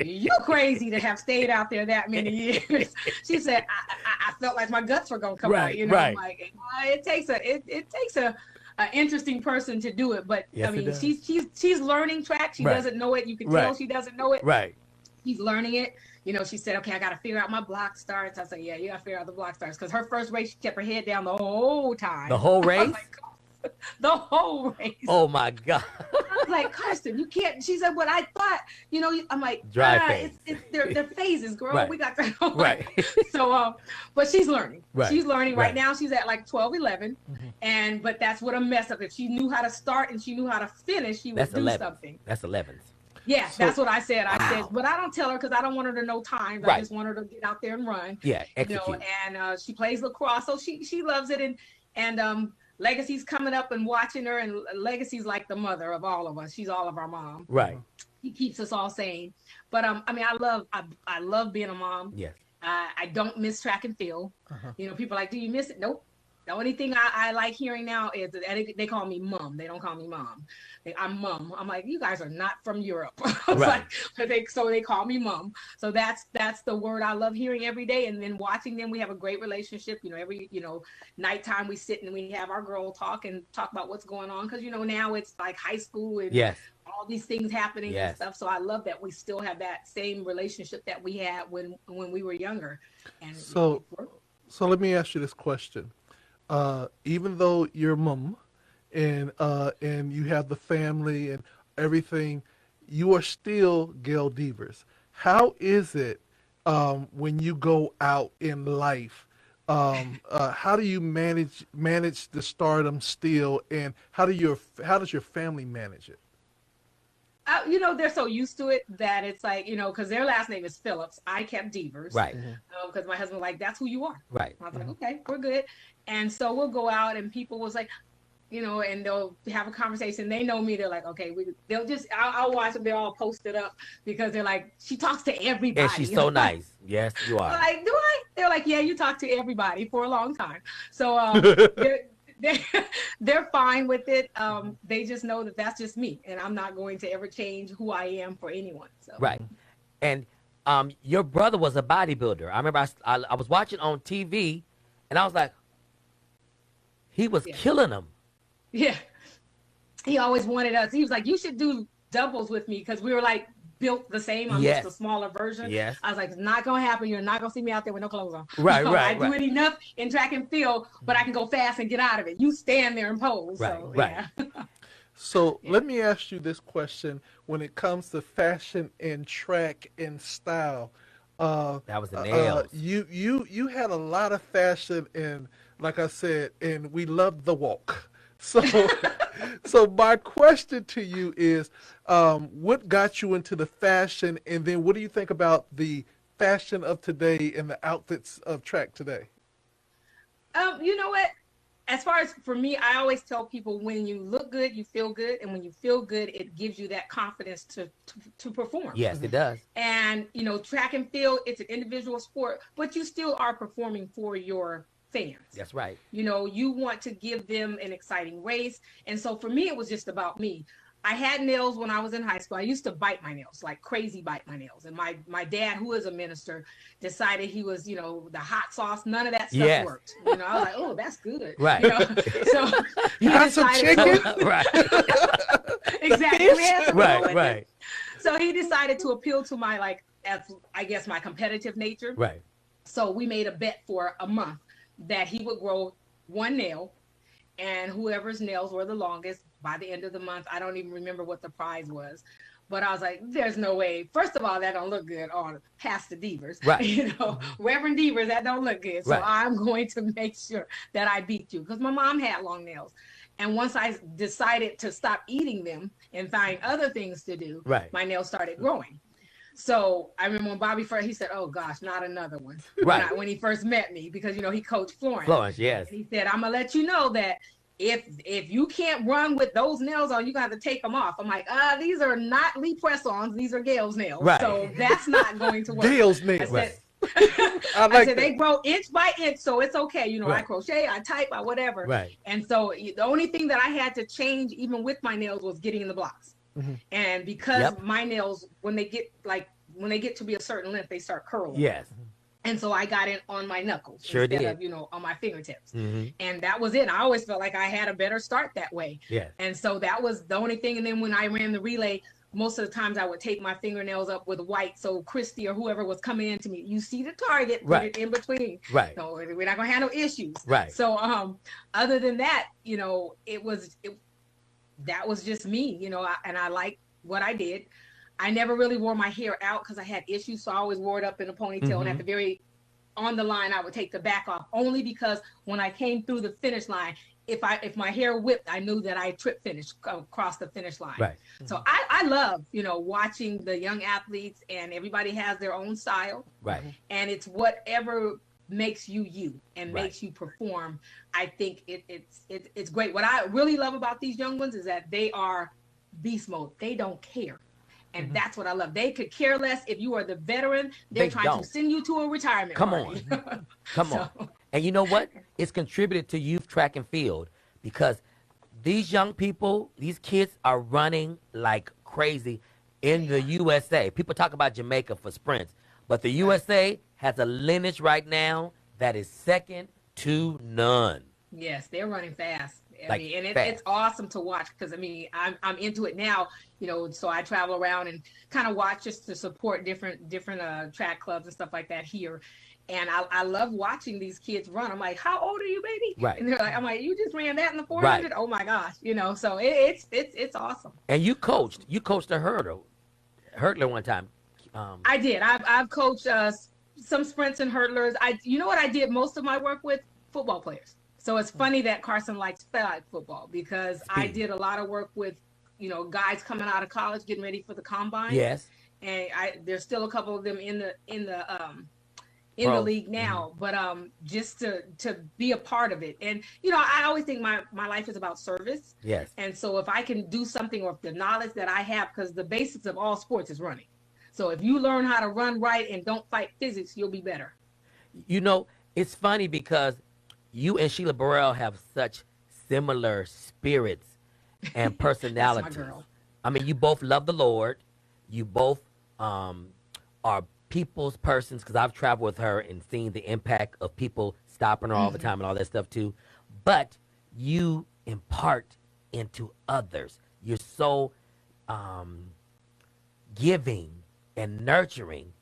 you crazy to have stayed out there that many years. She said, I felt like my guts were going to come out. You know, right. I'm like, it takes a interesting person to do it, but Yes, I mean, it does. she's learning track. She Right. doesn't know it. You can Right. tell she doesn't know it. Right. She's learning it. You know, she said, okay, I got to figure out my block starts. I said, yeah, you got to figure out the block starts. Because her first race, she kept her head down the whole time. The whole I was race? like, the whole race. Oh my God. I was like, Kirsten, you can't. She said, what I thought, you know, I'm like, Dry phase. They're phases, girl. Right. We got that. Right. So, but she's learning. Right. She's learning right Right. now. She's at like 12, 11. But that's what a mess up. If she knew how to start and she knew how to finish, she would That's do 11. something. That's 11s. Yeah, So- that's what I said. I said, Wow. but I don't tell her because I don't want her to know times. I Right. just want her to get out there and run. Yeah, You execute. know, and she plays lacrosse, so she loves it. And Legacy's coming up and watching her, and Legacy's like the mother of all of us. She's all of our mom. Right. He keeps us all sane. But I mean, I love being a mom. Yes. I don't miss track and field. Uh-huh. You know, people are like, do you miss it? Nope. The only thing I like hearing now is that they call me mom. They don't call me mom. I'm mom. I'm like, you guys are not from Europe. I was Right. like, so they call me mom. So that's the word I love hearing every day. And then watching them, we have a great relationship. You know, every nighttime we sit and we have our girl talk and talk about what's going on. Because now it's like high school and Yes. all these things happening Yes. and stuff. So I love that we still have that same relationship that we had when we were younger. And So let me ask you this question. Even though you're mom and you have the family and everything, you are still Gail Devers. How is it when you go out in life? How do you manage the stardom still, and how does your family manage it? They're so used to it that it's like, because their last name is Phillips. I kept Devers. Right. Because my husband was like, that's who you are. Right. I was like, okay, we're good. And so we'll go out and people was like, and they'll have a conversation. They know me. They're like, okay, I'll watch them. They're all posted up because they're like, she talks to everybody. And she's so nice. Yes, you are. I'm like, do I? They're like, yeah, you talk to everybody for a long time. So they're fine with it. They just know that that's just me, and I'm not going to ever change who I am for anyone. So Right. And your brother was a bodybuilder. I remember I was watching on TV, and I was like, he was killing them. yeah, he always wanted us. He was like, you should do doubles with me because we were like built the same. I'm Yes. just a smaller version. Yes. I was like, it's not gonna happen. You're not gonna see me out there with no clothes on. Right, So right, I do it enough in track and field, but I can go fast and get out of it. You stand there and pose. Right, So, right. Yeah. So let me ask you this question: when it comes to fashion and track and style, That was the nails. you had a lot of fashion, and like I said, and we loved the walk. So so my question to you is, what got you into the fashion, and then what do you think about the fashion of today and the outfits of track today? You know what? As far as for me, I always tell people when you look good, you feel good. And when you feel good, it gives you that confidence to perform. Yes, it does. And, track and field, it's an individual sport, but you still are performing for your fans. That's right. You want to give them an exciting race. And so for me, it was just about me. I had nails when I was in high school. I used to bite my nails, like crazy bite my nails. And my dad, who is a minister, decided he was, the hot sauce. None of that stuff Yes. worked. I was like, oh, that's good. Right. So You got some chicken? Right. Exactly. We had some Right, with it. right, So he decided to appeal to my, my competitive nature. right. So we made a bet for a month that he would grow one nail, and whoever's nails were the longest by the end of the month, I don't even remember what the prize was. But I was like, there's no way. First of all, that don't look good on Pastor Devers. Right. Reverend Devers, that don't look good. So Right. I'm going to make sure that I beat you. Because my mom had long nails. And once I decided to stop eating them and find other things to do, Right. my nails started growing. So I remember when Bobby first, he said, "Oh gosh, not another one." Right. When he first met me, because he coached Florence. Florence, yes. And he said, "I'm gonna let you know that if you can't run with those nails on, you got to take them off." I'm like, these are not Lee press-ons, these are Gail's nails. Right. So that's not going to work. Gail's nails. I said, I I said they grow inch by inch, so it's okay. Right. I crochet, I type, I whatever. Right. And so the only thing that I had to change, even with my nails, was getting in the blocks. Mm-hmm. And because Yep. my nails, when they get to be a certain length, they start curling. Yes. And so I got it on my knuckles Sure instead did. of, on my fingertips. Mm-hmm. And that was it. I always felt like I had a better start that way. Yes. And so that was the only thing. And then when I ran the relay, most of the times I would tape my fingernails up with white. So Christy or whoever was coming in to me, you see the target, put Right. it in between. Right. No, we're not going to have no issues. Right. So other than that, that was just me, and I liked what I did. I never really wore my hair out because I had issues. So I always wore it up in a ponytail. Mm-hmm. And at the very on the line, I would take the back off, only because when I came through the finish line, if my hair whipped, I knew that I finished across the finish line. Right. So I love, watching the young athletes, and everybody has their own style. Right. And it's whatever makes you and Right. makes you perform. I think it's great. What I really love about these young ones is that they are beast mode. They don't care. And that's what I love. They could care less if you are the veteran. They're They trying don't. to send you to a retirement Come party. on. Come on. So- And you know what? It's contributed to youth track and field, because these young people, these kids are running like crazy in the USA. People talk about Jamaica for sprints, but the USA has a lineage right now that is second to none. Yes, they're running fast. Like And fast. it's awesome to watch, because I'm into it now, so I travel around and kind of watch just to support different track clubs and stuff like that here. And I love watching these kids run. I'm like, how old are you, baby? Right. And they're like, I'm like, you just ran that in the 400? Right. Oh my gosh. So it's awesome. And you coached a hurdler one time. I did. I've coached some sprints and hurdlers. You know what I did most of my work with? Football players. So it's funny that Carson likes flag football, because I did a lot of work with, guys coming out of college getting ready for the combine. Yes. And there's still a couple of them in the Pro. league now, but just to be a part of it. And I always think my life is about service. Yes. And so if I can do something, or if the knowledge that I have, because the basics of all sports is running. So if you learn how to run right and don't fight physics, you'll be better. It's funny because you and Sheila Burrell have such similar spirits and personalities. That's my girl. I mean, you both love the Lord. You both are people's persons, because I've traveled with her and seen the impact of people stopping her all the time and all that stuff too. But you impart into others. You're so giving and nurturing.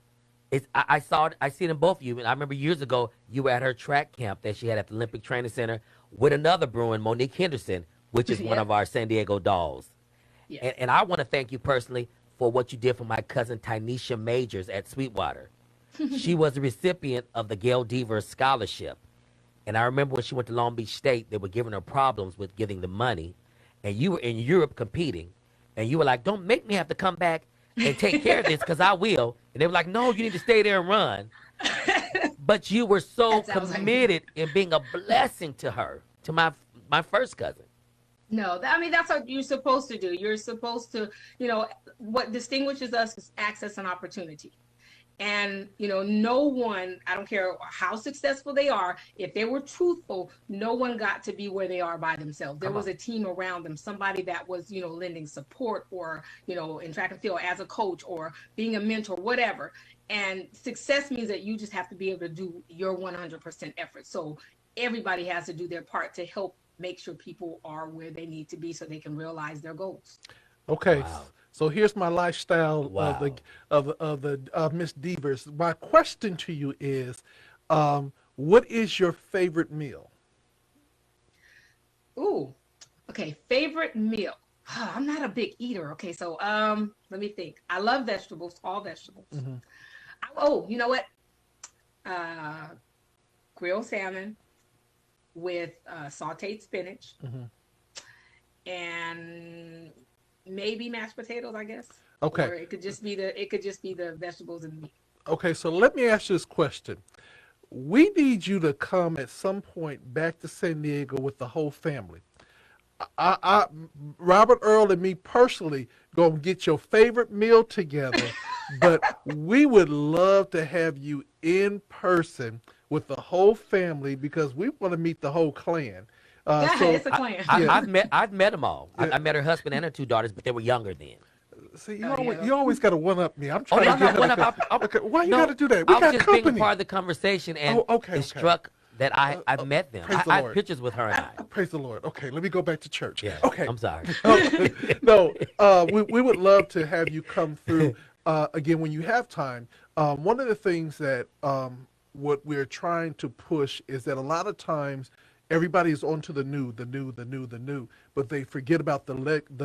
I see it in both of you. And I remember years ago, you were at her track camp that she had at the Olympic Training Center with another Bruin, Monique Henderson, which is one Yep. of our San Diego dolls. Yes. And I want to thank you personally for what you did for my cousin Tynesha Majors at Sweetwater. She was the recipient of the Gail Devers Scholarship. And I remember when she went to Long Beach State, they were giving her problems with getting the money. And you were in Europe competing. And you were like, don't make me have to come back and take care of this, because I will. And they were like, no, you need to stay there and run. But you were so That sounds like me. committed in being a blessing to her, to my first cousin. No, that's what you're supposed to do. You're supposed to, what distinguishes us is access and opportunity. And, no one, I don't care how successful they are, if they were truthful, no one got to be where they are by themselves. There was a team around them, somebody that was, lending support, or, in track and field as a coach, or being a mentor, whatever. And success means that you just have to be able to do your 100% effort. So everybody has to do their part to help make sure people are where they need to be so they can realize their goals. Okay, Wow. so here's my lifestyle Wow. of the Miss Devers. My question to you is, what is your favorite meal? Ooh, Okay, favorite meal. I'm not a big eater. Okay, so let me think. I love vegetables, all vegetables. Hmm. Oh, you know what? Uh, grilled salmon with sautéed spinach Hmm. and maybe mashed potatoes, I guess. Okay. Or it could just be the vegetables and meat. Okay. So let me ask you this question. We need you to come at some point back to San Diego with the whole family. I Robert Earl and me personally gonna get your favorite meal together, but we would love to have you in person with the whole family because we want to meet the whole clan. Yeah, So it's a clan. yeah, I've met them all. yeah. I met her husband and her two daughters, but they were younger then. See, Oh yeah. you always got to one up me. I'm Oh, trying to that's get not her one to up. come. Okay, why you got No, to do that? I We was got just being a company. part of the conversation, and Oh, okay, it okay. struck that I've met them. praise the I have Lord. pictures with her and I. Praise the Lord. Okay, let me go back to church. Yeah, Okay. I'm sorry. No, we would love to have you come through again when you have time. One of the things that what we're trying to push is that a lot of times everybody's onto the new, but they forget about the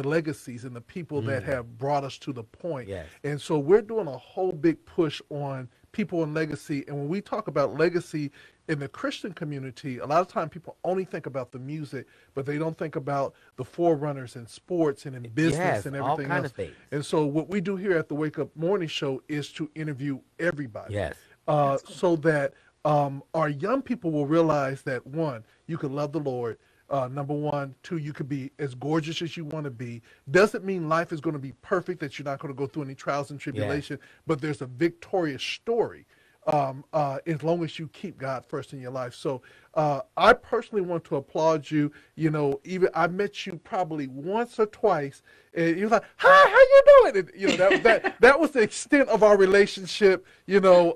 legacies and the people that have brought us to the point. Yes. And so we're doing a whole big push on people and legacy. And when we talk about legacy in the Christian community, a lot of time people only think about the music, but they don't think about the forerunners in sports and in business Yes, and all everything kind else. of things. And so what we do here at the Wake Up Morning Show is to interview everybody. Yes. So that our young people will realize that one, you can love the Lord. Number one, two, you could be as gorgeous as you want to be. Doesn't mean life is going to be perfect, that you're not going to go through any trials and tribulation, but there's a victorious story as long as you keep God first in your life. So I personally want to applaud you. You know, even I met you probably once or twice, and you were like, "Hi, how you doing?" And, you know, that was the extent of our relationship. You know,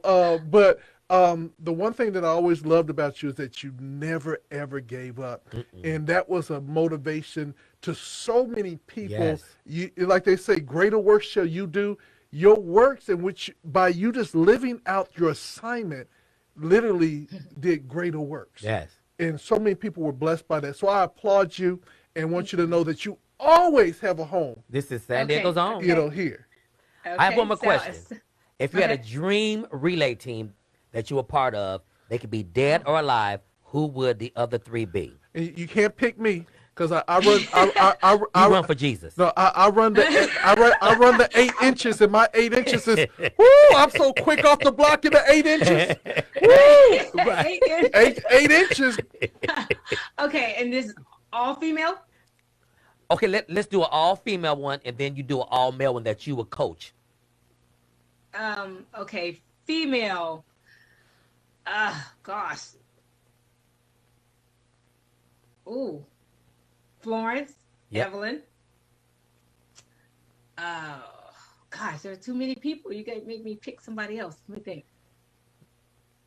but the one thing that I always loved about you is that you never ever gave up, and that was a motivation to so many people. Yes. You, like they say, greater work shall you do. Your works in which by you just living out your assignment literally did greater works. Yes. And so many people were blessed by that. So I applaud you and want you to know that you always have a home, This is San Okay, Diego's own. you know, here. I have one more so question. If you had a okay. dream relay team that you were part of, they could be dead or alive, who would the other three be? And you can't pick me because I run You run for Jesus. No, I run the I run the 8 inches, and my 8 inches is woo. I'm so quick off the block in the 8 inches. Woo, Right. 8 inches. Okay, and this all female? Okay, let's do an all-female one, and then you do an all-male one that you would coach. Okay, female. Gosh. Ooh. Florence, Yep. Evelyn. Gosh, there are too many people. You gotta make me pick somebody else. Let me think.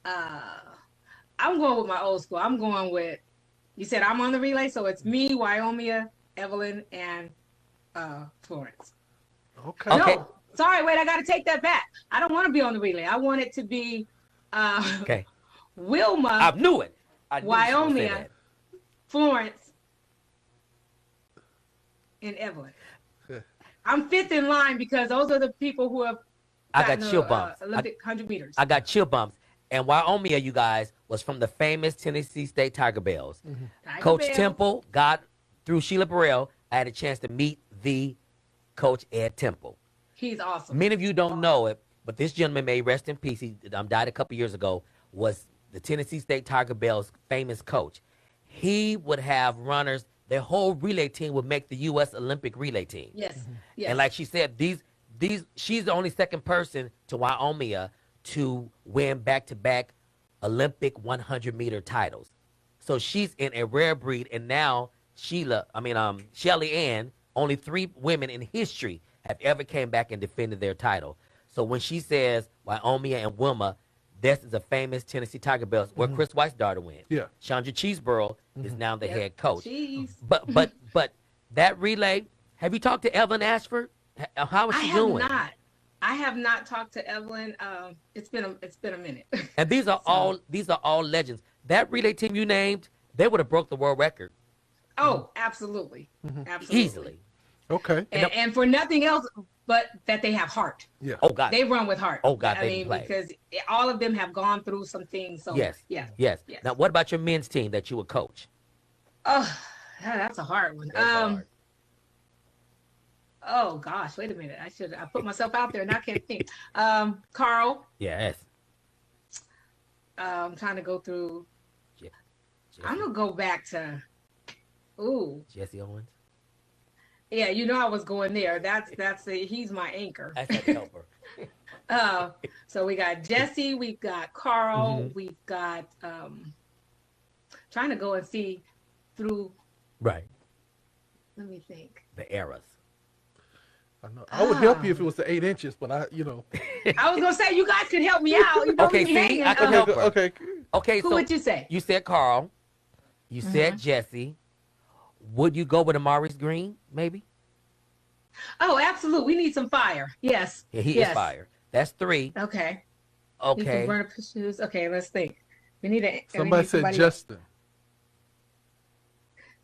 I'm going with my old school. I'm going with, you said I'm on the relay, so it's me, Wyoming, Evelyn, and Florence. Okay. Okay. No, sorry, wait, I gotta take that back. I don't want to be on the relay. I want it to be Okay. Wilma, I knew it. I knew you was gonna say Wyoming, that. Florence, and Evelyn. Yeah. I'm fifth in line because those are the people who have I got gotten chill the, bumps. Olympic 100 meters. I got chill bumps. And Wyoming, you guys, was from the famous Tennessee State Tiger Bells. Tiger Coach Bell. Temple got through Sheila Burrell. I had a chance to meet the Coach Ed Temple. He's awesome. Many of you don't know it, but this gentleman, may rest in peace, he died a couple years ago, was the Tennessee State Tiger Bells' famous coach. He would have runners, their whole relay team would make the U.S. Olympic relay team. Yes. Yes. And like she said, she's the only second person to Wyoming to win back-to-back Olympic 100-meter titles. So she's in a rare breed, and now Shelly Ann, only 3 women in history have ever came back and defended their title. So when she says Wyoming and Wilma, this is a famous Tennessee Tiger Bells where Chris White's daughter went. Yeah. Chandra Cheeseborough is now the Yep. head coach. Jeez. But that relay, have you talked to Evelyn Ashford? How is I she have doing? not. I have not talked to Evelyn. It's been a minute. And these are all legends. That relay team you named, they would have broke the world record. Oh, absolutely, absolutely. Easily. Okay. And for nothing else but that they have heart. Yeah. Oh God. They run with heart. Oh God, I they can mean, play. because all of them have gone through some things. So Yes. yeah, Yes. yes. Now, what about your men's team that you would coach? Oh, that's a hard one. That's hard. Oh gosh, wait a minute. I put myself out there and I can't think. Carl. Yes. I'm trying to go through. Je- I'm gonna go back to. Ooh, Jesse Owens. yeah. You know I was going there. He's my anchor. That's a helper. So we got Jesse, we've got Carl, Mhm. we've got trying to go and see through. Right. Let me think. The eras. I know. I would help you if it was the 8 inches, but I I was gonna say you guys could help me out. You know Okay, me see, hanging. I can help her. Okay. Okay, Who so would you say? you said Carl. You said Jesse. Would you go with Amari's Green, maybe? Oh, absolutely. We need some fire. Yes. Yeah, he yes. is fire. That's 3. Okay. Need some Okay. burner shoes. Okay, let's think. We need a. Somebody need said somebody else. Justin.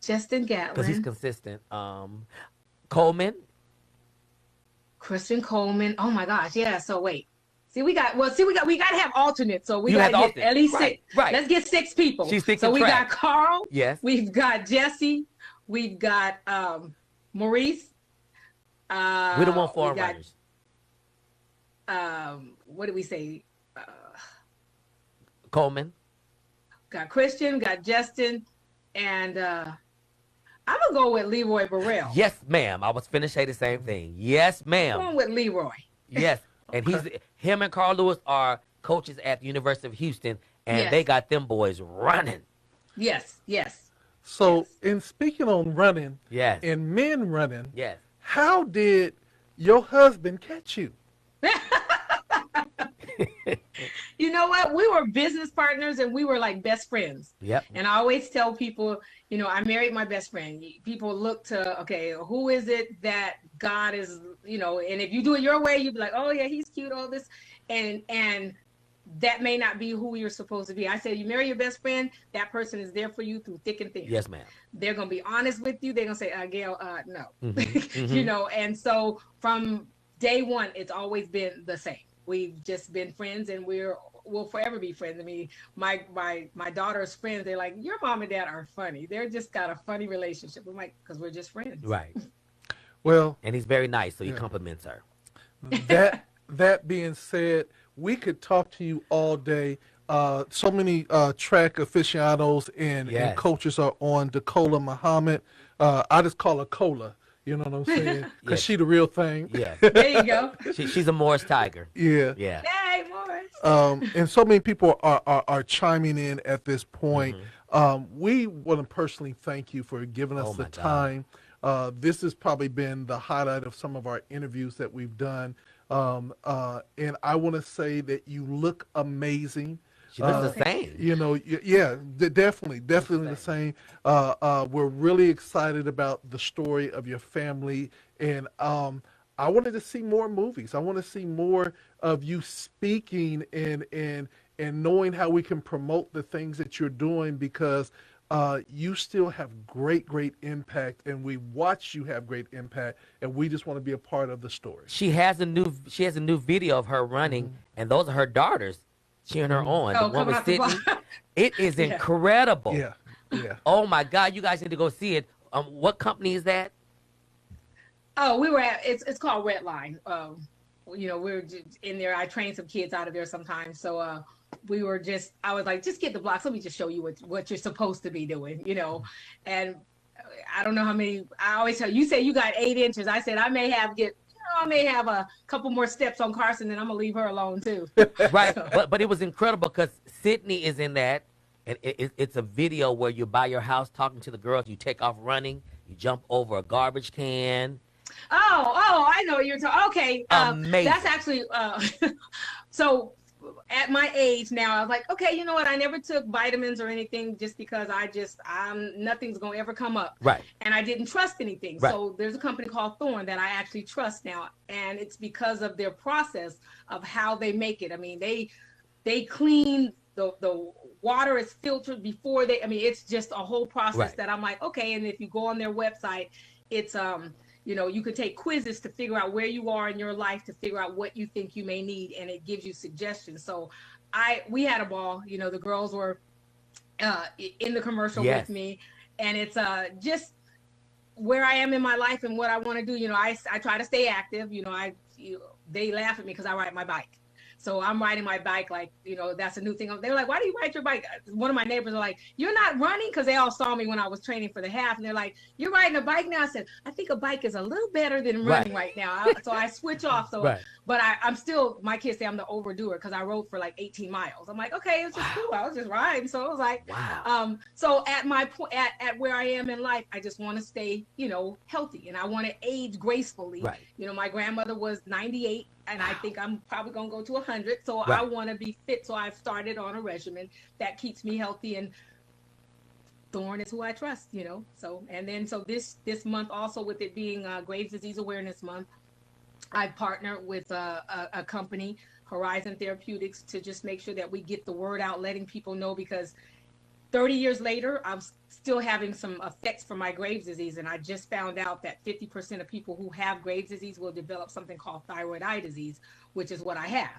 Justin Because he's Gatlin, consistent. Coleman. Christian Coleman. Oh my gosh, yeah. So wait. We got to have alternates. So we You got have to get alternates. at least Right, 6. right. Let's get 6 people. She's thinking so we track. got Carl. Yes. We've got Jesse. We've got Maurice. We don't want 4 we got, runners. what did we say? Coleman. Got Christian, got Justin, and I'm gonna go with Leroy Burrell. Yes, ma'am. I was finna say the same thing. Yes, I'm ma'am. going with Leroy. Yes. And him and Carl Lewis are coaches at the University of Houston, and Yes. they got them boys running. Yes, yes. So, Yes. in speaking on running Yes. and men running, Yes. how did your husband catch you? You know what? We were business partners and we were like best friends. Yep. And I always tell people, I married my best friend. People look to, okay, who is it that God is, and if you do it your way, you'd be like, oh yeah, he's cute, all this. And that may not be who you're supposed to be. I said, you marry your best friend, that person is there for you through thick and thin. Yes, ma'am. They're going to be honest with you. They're going to say, Gail, no. Mhm. And so from day one, it's always been the same. We've just been friends and we'll forever be friends. I mean, my daughter's friends, they're like, your mom and dad are funny. They're just got a funny relationship. I'm like, because we're just friends. Right. Well, And he's very nice, so he Yeah. compliments her. that being said, we could talk to you all day. So many track aficionados and Yes. coaches are on Dakola Muhammad. I just call her Cola. You know what I'm saying? Because Yes. she the real thing. Yeah. There you go. She's a Morris Tiger. Yeah. Yeah. Hey, Morris. And so many people are chiming in at this point. We want to personally thank you for giving us Oh, the my God. time. This has probably been the highlight of some of our interviews that we've done. And I want to say that you look amazing. She looks the same. Definitely the same. We're really excited about the story of your family, and I wanted to see more movies. I want to see more of you speaking and knowing how we can promote the things that you're doing, because you still have great impact, and we watch you have great impact, and we just want to be a part of the story. She has a new video of her running, and those are her daughters cheering her on. Oh, The one coming with out the Sydney. block. It is incredible. Yeah. Oh my God, you guys need to go see it. What company is that? Oh, we were it's called Redline. We're just in there. I train some kids out of there sometimes. So I was like, just get the blocks. Let me just show you what you're supposed to be doing, and I don't know how many, I always tell you say you got 8 inches. I said, I may have a couple more steps on Carson, and I'm gonna leave her alone too. Right, but it was incredible because Sydney is in that, and it's a video where you're by your house talking to the girls. You take off running, you jump over a garbage can. Oh, I know what you're talking. Okay, Amazing. that's actually so. At my age now, I was like, okay, you know what? I never took vitamins or anything just because nothing's gonna ever come up. Right. And I didn't trust anything. Right. So there's a company called Thorn that I actually trust now, and it's because of their process of how they make it. I mean, they clean the water is filtered before they. I mean, it's just a whole process Right. that I'm like, okay. And if you go on their website, it's you know, you could take quizzes to figure out where you are in your life, to figure out what you think you may need, and it gives you suggestions. So we had a ball. You know, the girls were in the commercial Yes. with me, and it's just where I am in my life and what I want to do. You know, I try to stay active. You know, they laugh at me because I ride my bike. So I'm riding my bike, like, you know, that's a new thing. They're like, why do you ride your bike? One of my neighbors are like, you're not running? Because they all saw me when I was training for the half. And they're like, you're riding a bike now? I said, I think a bike is a little better than running right now. So I switch off. So, Right. but I'm still, my kids say I'm the overdoer because I rode for like 18 miles. I'm like, okay, it's just cool. I was just riding. So it was like, Wow. so at my point, at where I am in life, I just want to stay, you know, healthy, and I want to age gracefully. Right. You know, my grandmother was 98. And I think I'm probably going to go to 100. So Right. I want to be fit. So I've started on a regimen that keeps me healthy. And Thorne is who I trust, you know. So, and then so this month also, with it being Graves' Disease Awareness Month, I've partnered with a company, Horizon Therapeutics, to just make sure that we get the word out, letting people know, because 30 years later, I'm still having some effects from my Graves' disease. And I just found out that 50% of people who have Graves' disease will develop something called thyroid eye disease, which is what I have.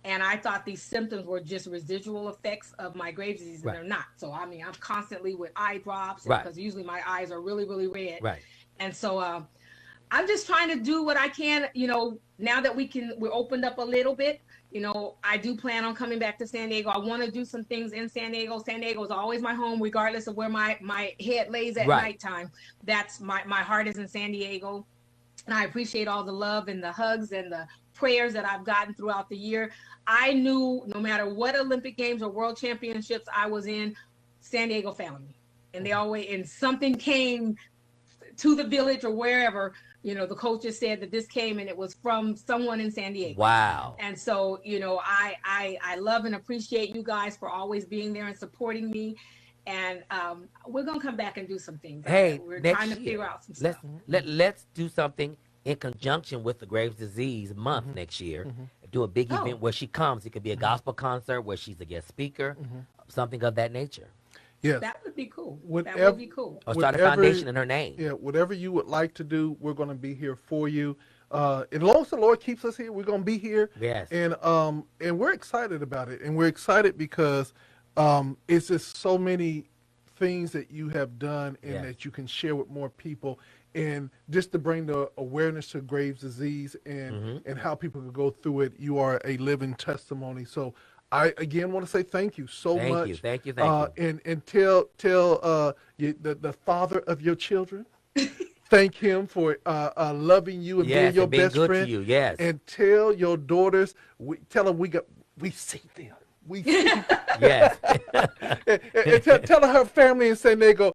And I thought these symptoms were just residual effects of my Graves' disease, and Right. they're not. So, I mean, I'm constantly with eye drops, Right. because usually my eyes are really, really red. Right. And so I'm just trying to do what I can, you know, now that we're opened up a little bit. You know, I do plan on coming back to San Diego. I want to do some things in San Diego. San Diego is always my home, regardless of where my head lays at Right. nighttime. That's my heart is in San Diego. And I appreciate all the love and the hugs and the prayers that I've gotten throughout the year. I knew no matter what Olympic Games or World Championships I was in, San Diego found me. And they always, and something came to the village or wherever, you know, the coaches said that this came and it was from someone in San Diego. Wow. And so, you know, I love and appreciate you guys for always being there and supporting me. And we're going to come back and do some things. Hey, we're next trying to year, figure out some let's stuff. let's do something in conjunction with the Graves' Disease Month next year. Do a big Oh. event where she comes. It could be a gospel concert where she's a guest speaker, something of that nature. Yes. That would be cool. That Whatever- would be cool. Or start a Whatever- foundation in her name. Yeah, whatever you would like to do, we're going to be here for you. As long as the Lord keeps us here, we're going to be here. Yes. And we're excited about it. And we're excited because it's just so many things that you have done and Yes. that you can share with more people. And just to bring the awareness to Graves' disease and how people can go through it, you are a living testimony. So I again want to say thank you so Thank much. you, thank you, thank you. And tell the father of your children, thank him for loving you and Yes, being your and being best good to friend. you, yes. And tell your daughters, tell them we see them. We see them. Yes. and tell her family in San Diego,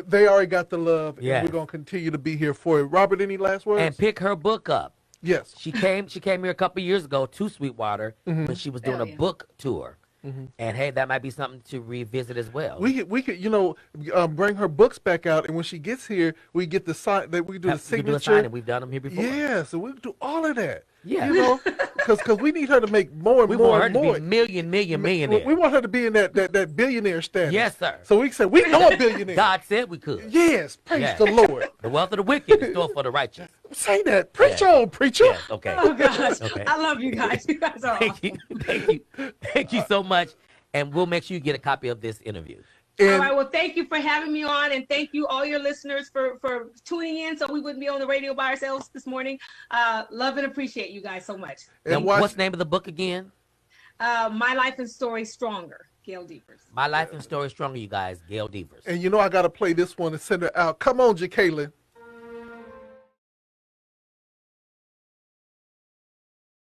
they already got the love, Yes. and we're gonna continue to be here for you. Robert, any last words? And pick her book up. Yes. She came here a couple years ago to Sweetwater when she was doing Hell a yeah. book tour. And hey, that might be something to revisit as well. We could bring her books back out, and when she gets here, we get the sign that we do the We signature. do a signing. We've done them here before. Yeah, so we do all of that. Yeah. You know, because we need her to make more and We more want her and to more. be millionaire. We want her to be in that billionaire status. Yes, sir. So we said we know a billionaire. God said we could. Yes, praise Yes. the Lord. The wealth of the wicked is stored for the righteous. Say that. Preach Yes. on, preacher. Yes, okay. Oh gosh, Okay. I love you guys. You guys are Thank awesome. you. Thank you so much. And we'll make sure you get a copy of this interview. All And right. Well, thank you for having me on, and thank you all your listeners for tuning in, so we wouldn't be on the radio by ourselves this morning. Love and appreciate you guys so much. And what's the name of the book again? My Life and Story Stronger, Gail Deepers. My Life and Story Stronger, you guys. Gail Devers. and I got to play this one and send her out. Come on, Jacqueline.